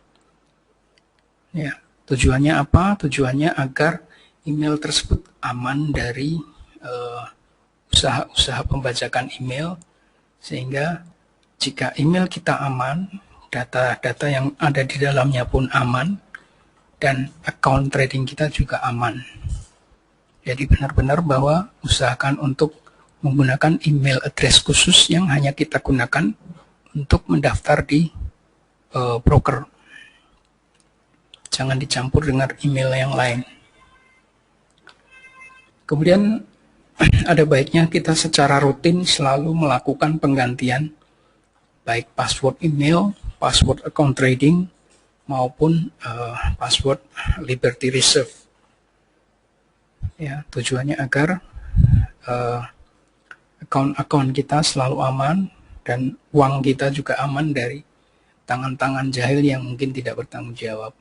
Ya, tujuannya apa? Tujuannya agar email tersebut aman dari usaha-usaha pembajakan email, sehingga jika email kita aman, data-data yang ada di dalamnya pun aman, dan account trading kita juga aman. Jadi benar-benar bahwa usahakan untuk menggunakan email address khusus yang hanya kita gunakan untuk mendaftar di broker. Jangan dicampur dengan email yang lain. Kemudian ada baiknya kita secara rutin selalu melakukan penggantian baik password email, password account trading, maupun password Liberty Reserve. Ya, tujuannya agar akun kita selalu aman dan uang kita juga aman dari tangan-tangan jahil yang mungkin tidak bertanggung jawab.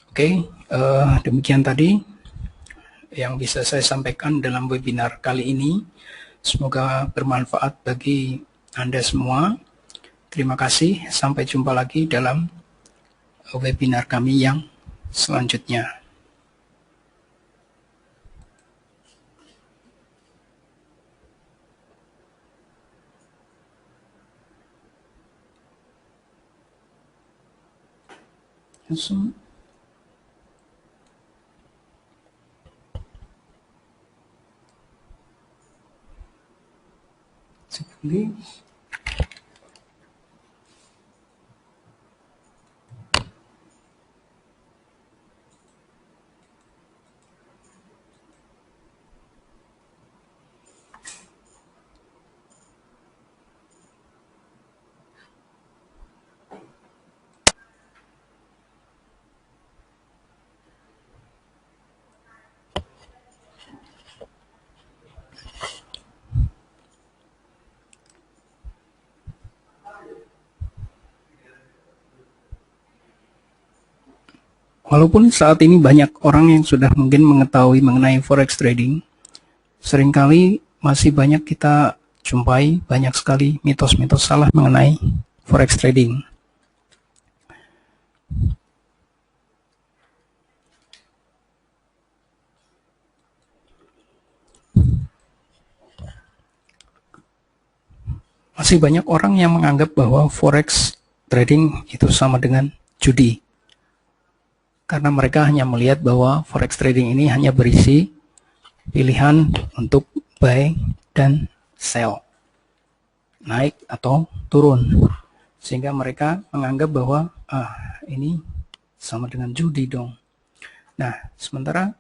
Oke, demikian tadi yang bisa saya sampaikan dalam webinar kali ini. Semoga bermanfaat bagi Anda semua. Terima kasih, sampai jumpa lagi dalam webinar kami yang selanjutnya. Langsung. Seperti walaupun saat ini banyak orang yang sudah mungkin mengetahui mengenai forex trading, seringkali masih banyak kita jumpai banyak sekali mitos-mitos salah mengenai forex trading. Masih banyak orang yang menganggap bahwa forex trading itu sama dengan judi. Karena mereka hanya melihat bahwa forex trading ini hanya berisi pilihan untuk buy dan sell, naik atau turun, sehingga mereka menganggap bahwa ini sama dengan judi dong. Nah, sementara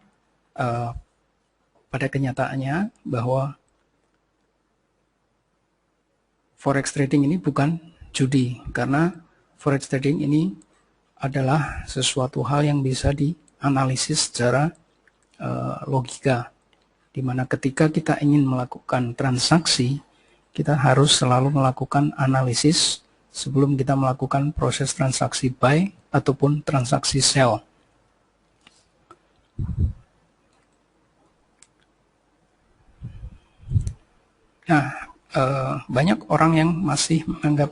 pada kenyataannya bahwa forex trading ini bukan judi, karena forex trading ini adalah sesuatu hal yang bisa dianalisis secara logika, di mana ketika kita ingin melakukan transaksi, kita harus selalu melakukan analisis sebelum kita melakukan proses transaksi buy ataupun transaksi sell. Nah, banyak orang yang masih menganggap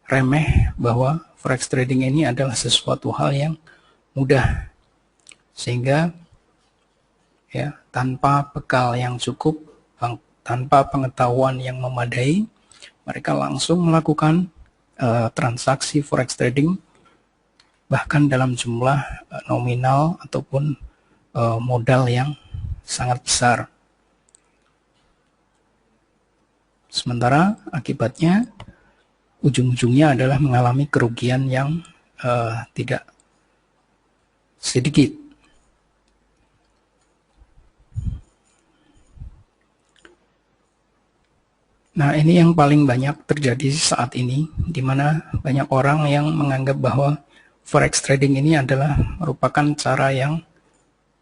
remeh bahwa forex trading ini adalah sesuatu hal yang mudah, sehingga ya tanpa bekal yang cukup, tanpa pengetahuan yang memadai, mereka langsung melakukan transaksi forex trading, bahkan dalam jumlah nominal ataupun modal yang sangat besar. Sementara akibatnya ujung-ujungnya adalah mengalami kerugian yang tidak sedikit. Nah, ini yang paling banyak terjadi saat ini, di mana banyak orang yang menganggap bahwa forex trading ini adalah merupakan cara yang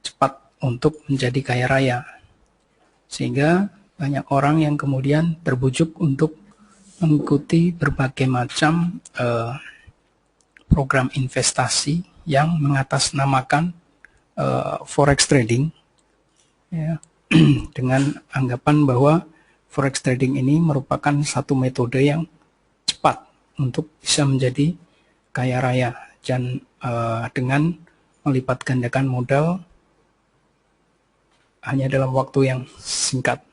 cepat untuk menjadi kaya raya. Sehingga banyak orang yang kemudian terbujuk untuk mengikuti berbagai macam program investasi yang mengatasnamakan forex trading, ya, dengan anggapan bahwa forex trading ini merupakan satu metode yang cepat untuk bisa menjadi kaya raya, dan dengan melipat gandakan modal hanya dalam waktu yang singkat.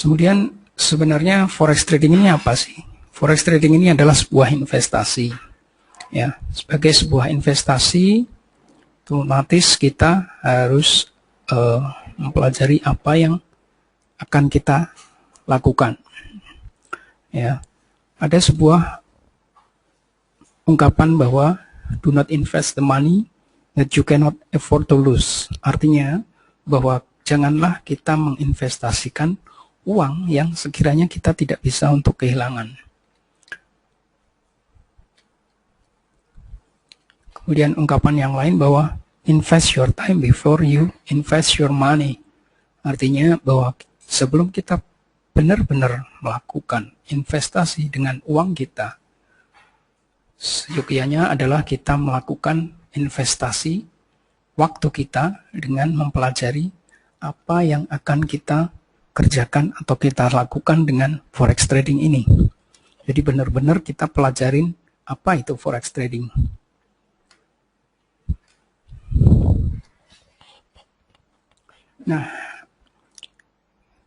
Kemudian sebenarnya forex trading ini apa sih? Forex trading ini adalah sebuah investasi. Ya, sebagai sebuah investasi, otomatis kita harus mempelajari apa yang akan kita lakukan. Ya, ada sebuah ungkapan bahwa do not invest the money that you cannot afford to lose. Artinya bahwa janganlah kita menginvestasikan uang yang sekiranya kita tidak bisa untuk kehilangan. Kemudian ungkapan yang lain bahwa invest your time before you invest your money. Artinya bahwa sebelum kita benar-benar melakukan investasi dengan uang kita, seyogyanya adalah kita melakukan investasi waktu kita dengan mempelajari apa yang akan kita kerjakan atau kita lakukan dengan forex trading ini. Jadi benar-benar kita pelajarin apa itu forex trading. Nah,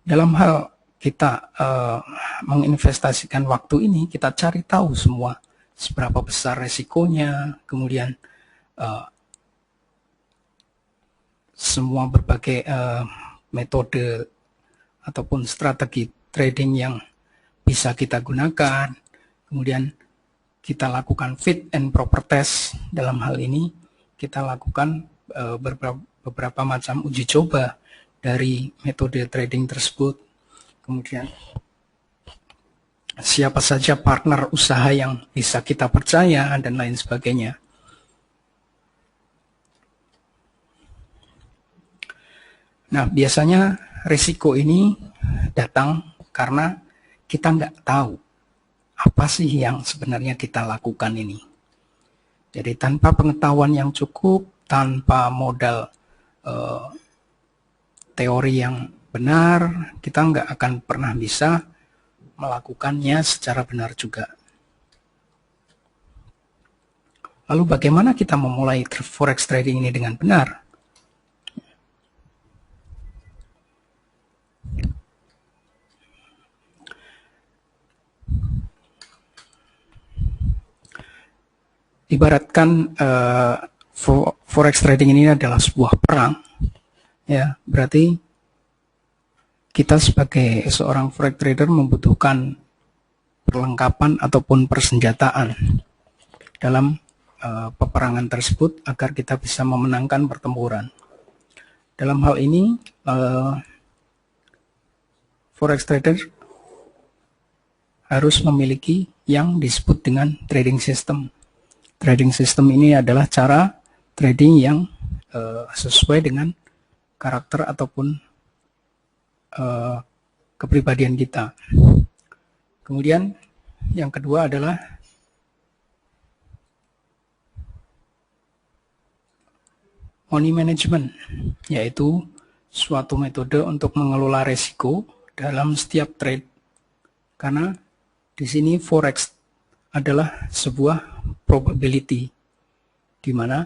dalam hal kita menginvestasikan waktu ini, kita cari tahu semua seberapa besar resikonya, kemudian semua berbagai metode ataupun strategi trading yang bisa kita gunakan. Kemudian kita lakukan fit and proper test. Dalam hal ini kita lakukan beberapa macam uji coba dari metode trading tersebut. Kemudian siapa saja partner usaha yang bisa kita percaya dan lain sebagainya. Nah, biasanya risiko ini datang karena kita nggak tahu apa sih yang sebenarnya kita lakukan ini. Jadi tanpa pengetahuan yang cukup, tanpa modal teori yang benar, kita nggak akan pernah bisa melakukannya secara benar juga. Lalu bagaimana kita memulai forex trading ini dengan benar? Ibaratkan forex trading ini adalah sebuah perang, ya, berarti kita sebagai seorang forex trader membutuhkan perlengkapan ataupun persenjataan dalam peperangan tersebut agar kita bisa memenangkan pertempuran. Dalam hal ini, forex trader harus memiliki yang disebut dengan trading system. Trading system ini adalah cara trading yang sesuai dengan karakter ataupun kepribadian kita. Kemudian yang kedua adalah money management, yaitu suatu metode untuk mengelola risiko dalam setiap trade. Karena di sini forex adalah sebuah probability, di mana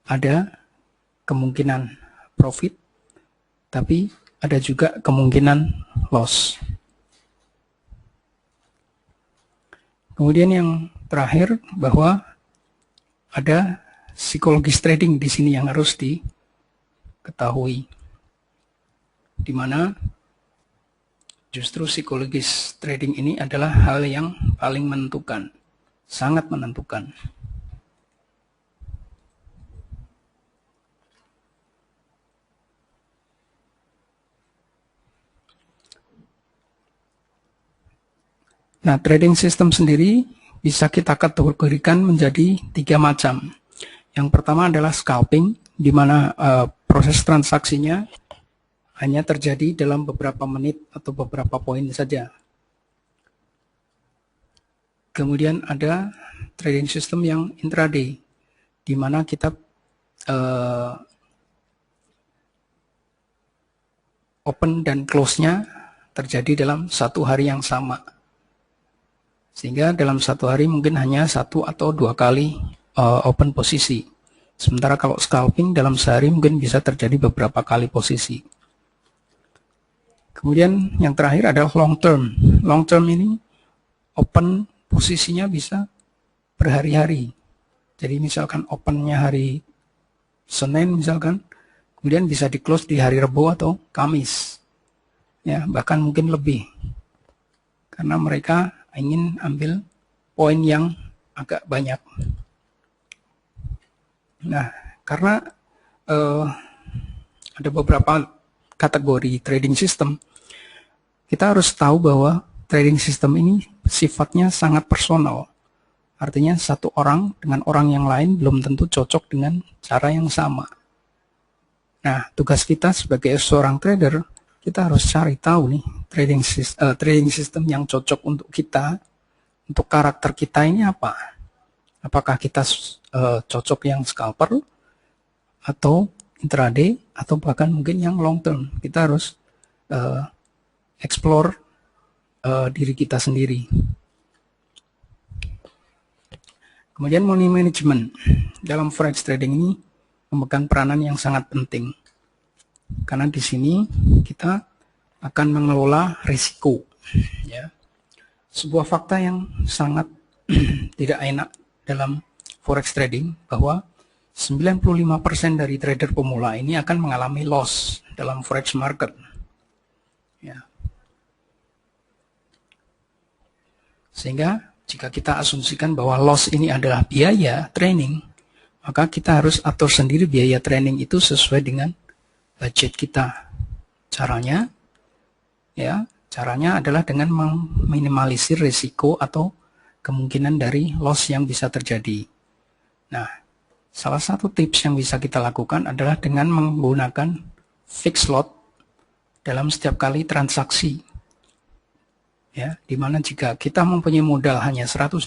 ada kemungkinan profit, tapi ada juga kemungkinan loss. Kemudian yang terakhir, bahwa ada psikologis trading di sini yang harus diketahui, di mana justru psikologis trading ini adalah hal yang paling menentukan, sangat menentukan. Nah, trading system sendiri bisa kita kategorikan menjadi 3 macam. Yang pertama adalah scalping, di mana proses transaksinya hanya terjadi dalam beberapa menit atau beberapa poin saja. Kemudian ada trading system yang intraday, di mana kita open dan close-nya terjadi dalam satu hari yang sama. Sehingga dalam satu hari mungkin hanya 1 atau 2 kali open posisi. Sementara kalau scalping dalam sehari mungkin bisa terjadi beberapa kali posisi. Kemudian yang terakhir adalah long term. Long term ini open posisinya bisa berhari-hari. Jadi misalkan opennya hari Senin misalkan, kemudian bisa di close di hari Rabu atau Kamis. Ya, bahkan mungkin lebih. Karena mereka ingin ambil poin yang agak banyak. Nah, karena ada beberapa kategori trading system, kita harus tahu bahwa trading system ini sifatnya sangat personal. Artinya satu orang dengan orang yang lain belum tentu cocok dengan cara yang sama. Nah, tugas kita sebagai seorang trader, kita harus cari tahu nih trading system yang cocok untuk kita, untuk karakter kita ini apa. Apakah kita cocok yang scalper, atau intraday, atau bahkan mungkin yang long term. Kita harus explore diri kita sendiri. Kemudian money management dalam forex trading ini memegang peranan yang sangat penting, karena di sini kita akan mengelola risiko. Ya, sebuah fakta yang sangat tidak enak dalam forex trading, bahwa 95% dari trader pemula ini akan mengalami loss dalam forex market. Ya. Sehingga jika kita asumsikan bahwa loss ini adalah biaya training, maka kita harus atur sendiri biaya training itu sesuai dengan budget kita. Caranya adalah dengan meminimalisir risiko atau kemungkinan dari loss yang bisa terjadi. Nah, salah satu tips yang bisa kita lakukan adalah dengan menggunakan fixed lot dalam setiap kali transaksi. Ya, dimana jika kita mempunyai modal hanya $100,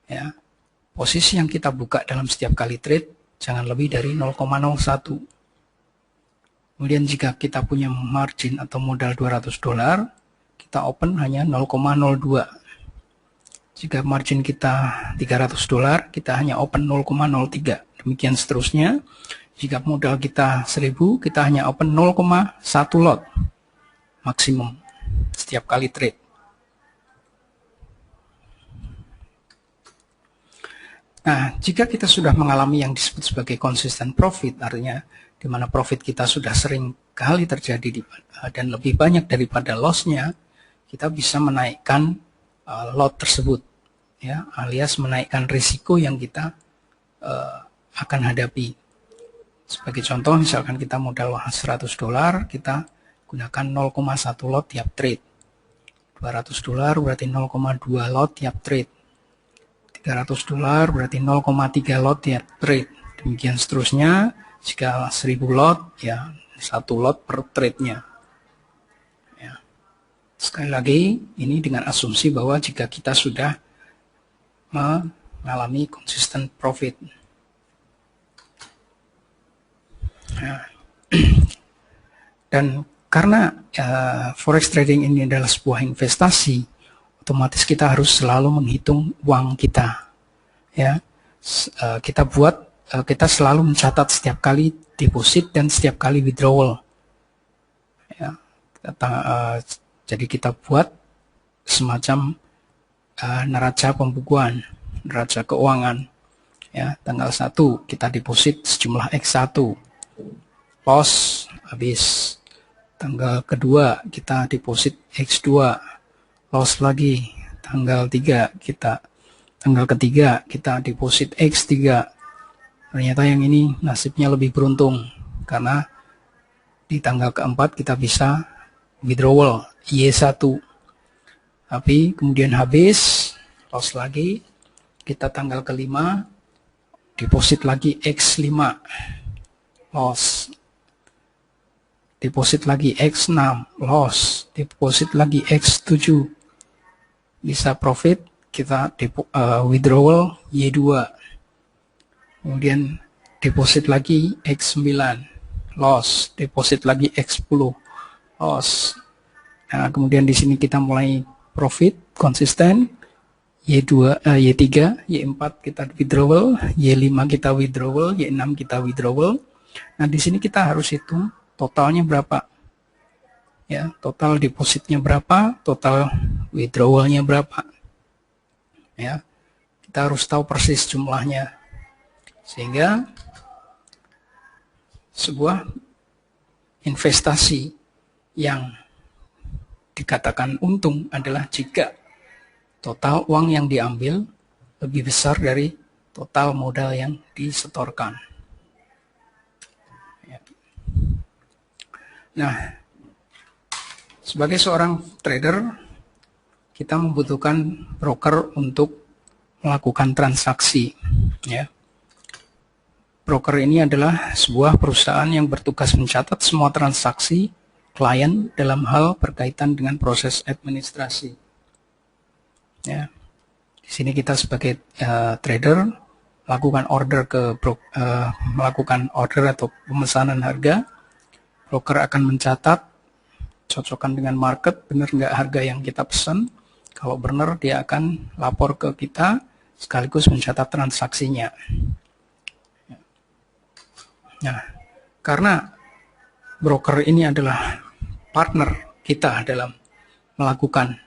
ya, posisi yang kita buka dalam setiap kali trade jangan lebih dari 0,01. Kemudian jika kita punya margin atau modal $200, kita open hanya 0,02. Jika margin kita $300, kita hanya open 0,03. Demikian seterusnya. Jika modal kita 1.000, kita hanya open 0,1 lot maksimum setiap kali trade. Nah, jika kita sudah mengalami yang disebut sebagai consistent profit, artinya di mana profit kita sudah sering kali terjadi dan lebih banyak daripada loss-nya, kita bisa menaikkan lot tersebut, ya, alias menaikkan risiko yang kita akan hadapi. Sebagai contoh, misalkan kita modal $100, kita gunakan 0,1 lot tiap trade. $200 berarti 0,2 lot tiap trade. $300 berarti 0,3 lot tiap trade. Demikian seterusnya. Jika 1.000 lot, ya 1 lot per trade-nya. Ya. Sekali lagi, ini dengan asumsi bahwa jika kita sudah mengalami consistent profit. Ya. Dan karena forex trading ini adalah sebuah investasi, otomatis kita harus selalu menghitung uang kita. Ya, kita selalu mencatat setiap kali deposit dan setiap kali withdrawal. Ya, jadi kita buat semacam neraca pembukuan, neraca keuangan. Ya, tanggal 1 kita deposit sejumlah X1, loss habis. Tanggal kedua kita deposit X2, loss lagi. Tanggal ketiga kita deposit X3. Ternyata yang ini nasibnya lebih beruntung karena di tanggal keempat kita bisa withdrawal Y1. Tapi kemudian habis, loss lagi, kita tanggal kelima deposit lagi X5, loss. Deposit lagi X6, loss. Deposit lagi X7, bisa profit, kita withdrawal Y2. Kemudian deposit lagi X9, loss. Deposit lagi X10, loss. Nah, kemudian di sini kita mulai profit konsisten. Y2, Y3, Y4 kita withdrawal, Y5 kita withdrawal, Y6 kita withdrawal. Nah, di sini kita harus hitung totalnya berapa. Ya, total depositnya berapa, total withdrawalnya berapa. Ya, kita harus tahu persis jumlahnya. Sehingga sebuah investasi yang dikatakan untung adalah jika total uang yang diambil lebih besar dari total modal yang disetorkan. Ya. Nah, sebagai seorang trader, kita membutuhkan broker untuk melakukan transaksi. Ya. Broker ini adalah sebuah perusahaan yang bertugas mencatat semua transaksi klien dalam hal berkaitan dengan proses administrasi. Ya, di sini kita sebagai trader melakukan order atau pemesanan harga. Broker akan mencatat, cocokkan dengan market, benar nggak harga yang kita pesan. Kalau benar, dia akan lapor ke kita sekaligus mencatat transaksinya. Nah, karena broker ini adalah partner kita dalam melakukan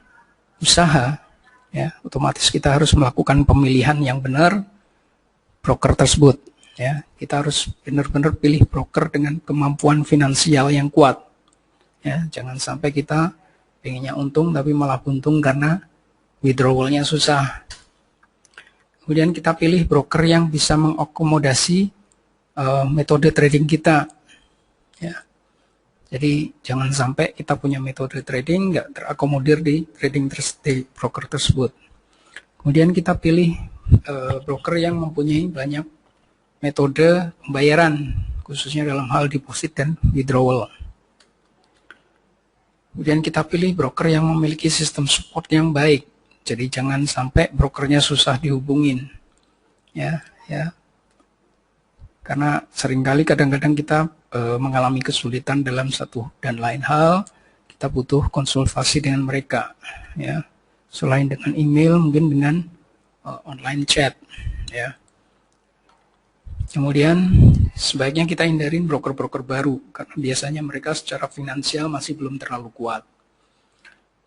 usaha, ya, otomatis kita harus melakukan pemilihan yang benar broker tersebut. Ya, kita harus benar-benar pilih broker dengan kemampuan finansial yang kuat. Ya, jangan sampai kita pengennya untung tapi malah buntung karena withdrawalnya susah. Kemudian kita pilih broker yang bisa mengakomodasi metode trading kita. Ya. Jadi jangan sampai kita punya metode trading nggak terakomodir di di broker tersebut. Kemudian kita pilih broker yang mempunyai banyak metode pembayaran, khususnya dalam hal deposit dan withdrawal. Kemudian kita pilih broker yang memiliki sistem support yang baik. Jadi jangan sampai brokernya susah dihubungin. Ya. Karena seringkali kadang-kadang kita mengalami kesulitan dalam satu dan lain hal, kita butuh konsultasi dengan mereka. Ya. Selain dengan email, mungkin dengan online chat. Ya. Kemudian sebaiknya kita hindarin broker-broker baru, karena biasanya mereka secara finansial masih belum terlalu kuat.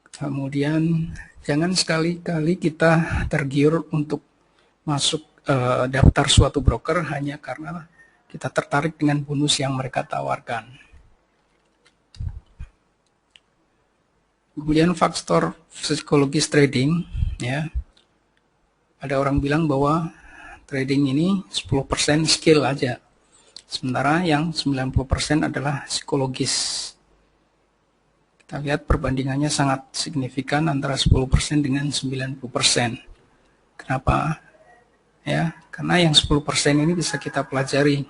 Kemudian jangan sekali-kali kita tergiur untuk masuk daftar suatu broker hanya karena kita tertarik dengan bonus yang mereka tawarkan. Kemudian faktor psikologis trading, ya. Ada orang bilang bahwa trading ini 10% skill aja, sementara yang 90% adalah psikologis. Kita lihat perbandingannya sangat signifikan antara 10% dengan 90%. Kenapa? Ya, karena yang 10% ini bisa kita pelajari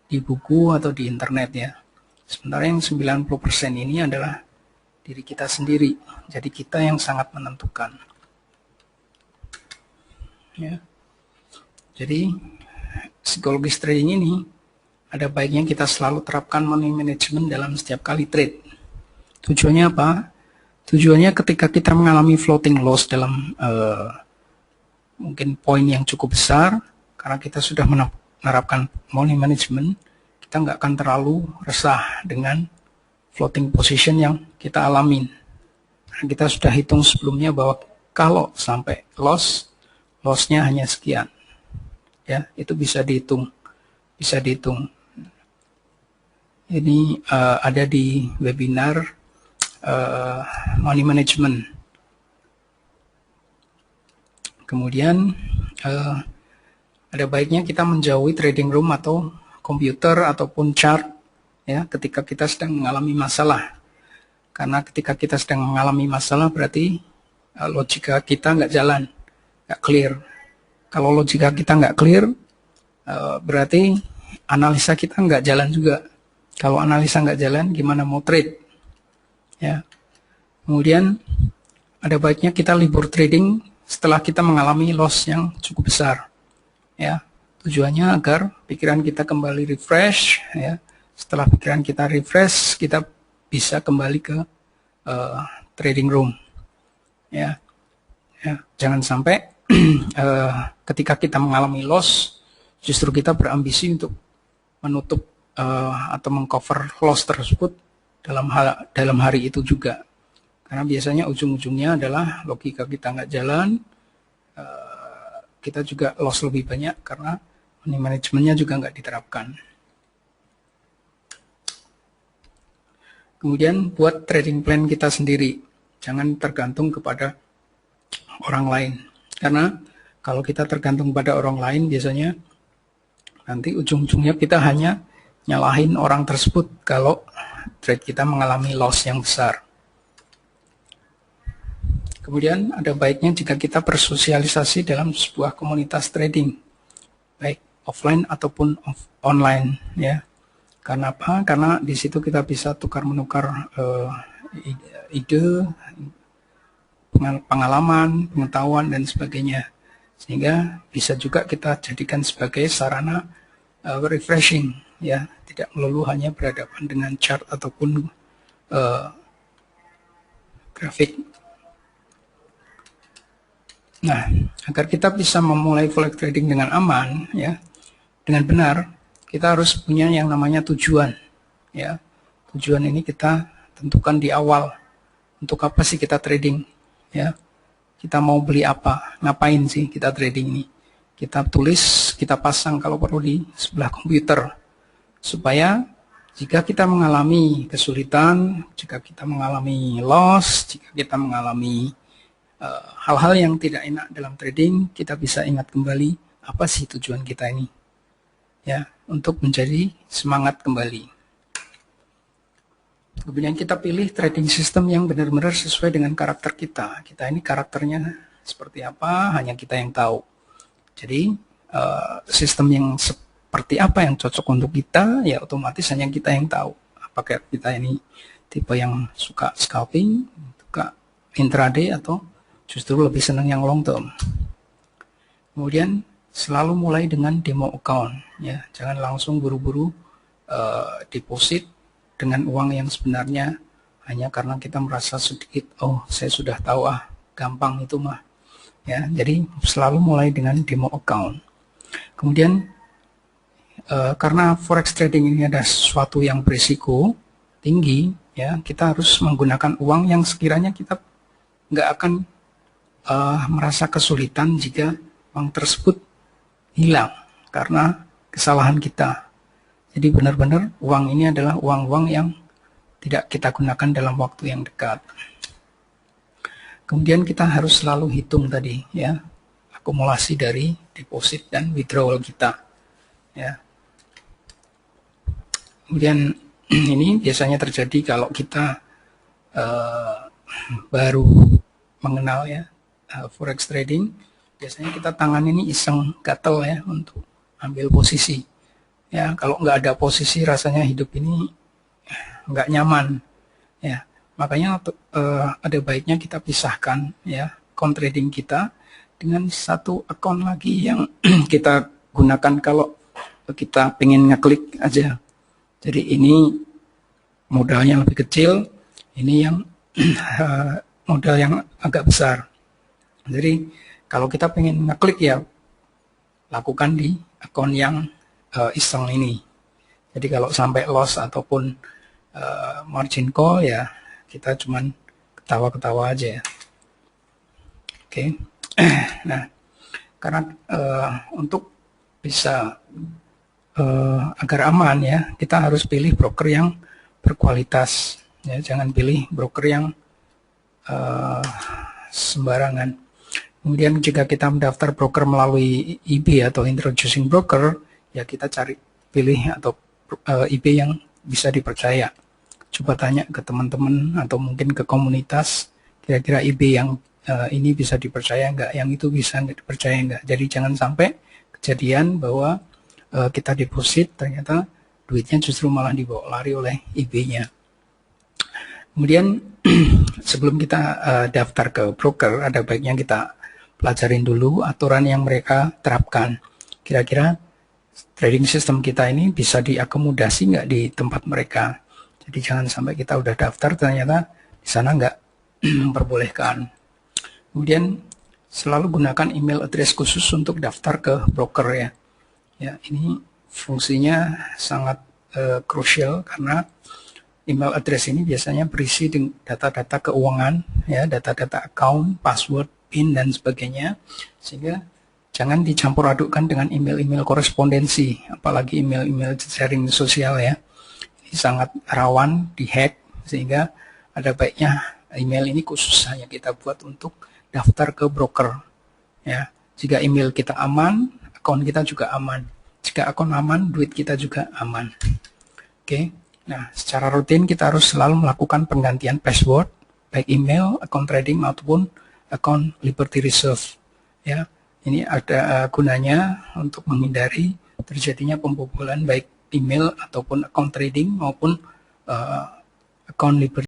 di buku atau di internet ya. Sementara yang 90% ini adalah diri kita sendiri. Jadi kita yang sangat menentukan. Ya. Jadi psikologis trading ini ada baiknya kita selalu terapkan money management dalam setiap kali trade. Tujuannya apa? Tujuannya ketika kita mengalami floating loss dalam mungkin poin yang cukup besar, karena kita sudah menerapkan money management, kita nggak akan terlalu resah dengan floating position yang kita alamin. Karena kita sudah hitung sebelumnya bahwa kalau sampai lossnya hanya sekian, ya itu bisa dihitung. Ini ada di webinar money management. Kemudian ada baiknya kita menjauhi trading room atau komputer ataupun chart ya ketika kita sedang mengalami masalah. Karena ketika kita sedang mengalami masalah berarti logika kita nggak jalan, nggak clear. Kalau logika kita nggak clear, berarti analisa kita nggak jalan juga. Kalau analisa nggak jalan, gimana mau trade? Ya. Kemudian ada baiknya kita libur trading setelah kita mengalami loss yang cukup besar. Ya, tujuannya agar pikiran kita kembali refresh. Ya. Setelah pikiran kita refresh, kita bisa kembali ke trading room. Ya. Jangan sampai ketika kita mengalami loss, justru kita berambisi untuk menutup atau mengcover loss tersebut dalam hari itu juga. Karena biasanya ujung-ujungnya adalah logika kita nggak jalan, kita juga loss lebih banyak karena money managementnya juga nggak diterapkan. Kemudian buat trading plan kita sendiri, jangan tergantung kepada orang lain. Karena kalau kita tergantung pada orang lain, biasanya nanti ujung-ujungnya kita hanya nyalahin orang tersebut kalau trade kita mengalami loss yang besar. Kemudian ada baiknya jika kita bersosialisasi dalam sebuah komunitas trading, baik offline ataupun online, ya. Karena apa? Karena di situ kita bisa tukar-menukar ide, pengalaman, pengetahuan dan sebagainya, sehingga bisa juga kita jadikan sebagai sarana refreshing, ya, tidak melulu hanya berhadapan dengan chart ataupun grafik. Nah, agar kita bisa memulai forex trading dengan aman, ya, dengan benar, kita harus punya yang namanya tujuan, ya. Tujuan ini kita tentukan di awal. Untuk apa sih kita trading, ya? Kita mau beli apa? Ngapain sih kita trading ini? kita tulis, kita pasang kalau perlu di sebelah komputer, supaya jika kita mengalami kesulitan, jika kita mengalami loss, jika kita mengalami hal-hal yang tidak enak dalam trading, kita bisa ingat kembali apa sih tujuan kita ini, ya, untuk menjadi semangat kembali. Kemudian kita pilih trading system yang benar-benar sesuai dengan karakter kita. Kita ini karakternya seperti apa, hanya kita yang tahu. Jadi sistem yang seperti apa yang cocok untuk kita, ya otomatis hanya kita yang tahu. Apakah kita ini tipe yang suka scalping, suka intraday, atau justru lebih senang yang long term. Kemudian selalu mulai dengan demo account, ya, jangan langsung buru-buru deposit dengan uang yang sebenarnya hanya karena kita merasa sedikit, oh saya sudah tahu, gampang itu mah, ya. Jadi selalu mulai dengan demo account. Kemudian karena forex trading ini ada sesuatu yang berisiko tinggi, ya, kita harus menggunakan uang yang sekiranya kita nggak akan merasa kesulitan jika uang tersebut hilang karena kesalahan kita. Jadi benar-benar uang ini adalah uang-uang yang tidak kita gunakan dalam waktu yang dekat. Kemudian kita harus selalu hitung tadi, ya, akumulasi dari deposit dan withdrawal kita, ya. Kemudian ini biasanya terjadi kalau kita baru mengenal, ya, forex trading. Biasanya kita tangan ini iseng gatel, ya, untuk ambil posisi, ya. Kalau nggak ada posisi rasanya hidup ini nggak nyaman, ya. Makanya ada baiknya kita pisahkan, ya, account trading kita dengan satu account lagi yang kita gunakan kalau kita pengen ngeklik aja. Jadi ini modalnya lebih kecil, ini yang modal yang agak besar. Jadi kalau kita pengen ngeklik, ya lakukan di akun yang iseng ini. Jadi kalau sampai loss ataupun margin call, ya kita cuman ketawa-ketawa aja, ya. Oke. Nah, karena untuk bisa agar aman, ya, kita harus pilih broker yang berkualitas, ya. Jangan pilih broker yang sembarangan. Kemudian jika kita mendaftar broker melalui IB atau introducing broker, ya kita cari pilih atau IB yang bisa dipercaya. Coba tanya ke teman-teman atau mungkin ke komunitas, kira-kira IB yang ini bisa dipercaya enggak, yang itu bisa dipercaya enggak. Jadi jangan sampai kejadian bahwa kita deposit ternyata duitnya justru malah dibawa lari oleh IB-nya. Kemudian sebelum kita daftar ke broker, ada baiknya kita pelajarin dulu aturan yang mereka terapkan. Kira-kira trading system kita ini bisa diakomodasi nggak di tempat mereka. Jadi jangan sampai kita udah daftar ternyata di sana nggak memperbolehkan. Kemudian selalu gunakan email address khusus untuk daftar ke broker, ya. Ya, ini fungsinya sangat krusial karena email address ini biasanya berisi data-data keuangan, ya, data-data account, password, PIN, dan sebagainya. Sehingga jangan dicampur adukkan dengan email-email korespondensi, apalagi email-email sharing sosial, ya. Ini sangat rawan dihack, sehingga ada baiknya email ini khusus hanya kita buat untuk daftar ke broker, ya. Jika email kita aman, akun kita juga aman. Jika akun aman, duit kita juga aman. Oke. Nah, secara rutin kita harus selalu melakukan penggantian password, baik email, akun trading maupun akun Liberty Reserve, ya. Ini ada gunanya untuk menghindari terjadinya pembobolan baik email ataupun akun trading maupun akun Liberty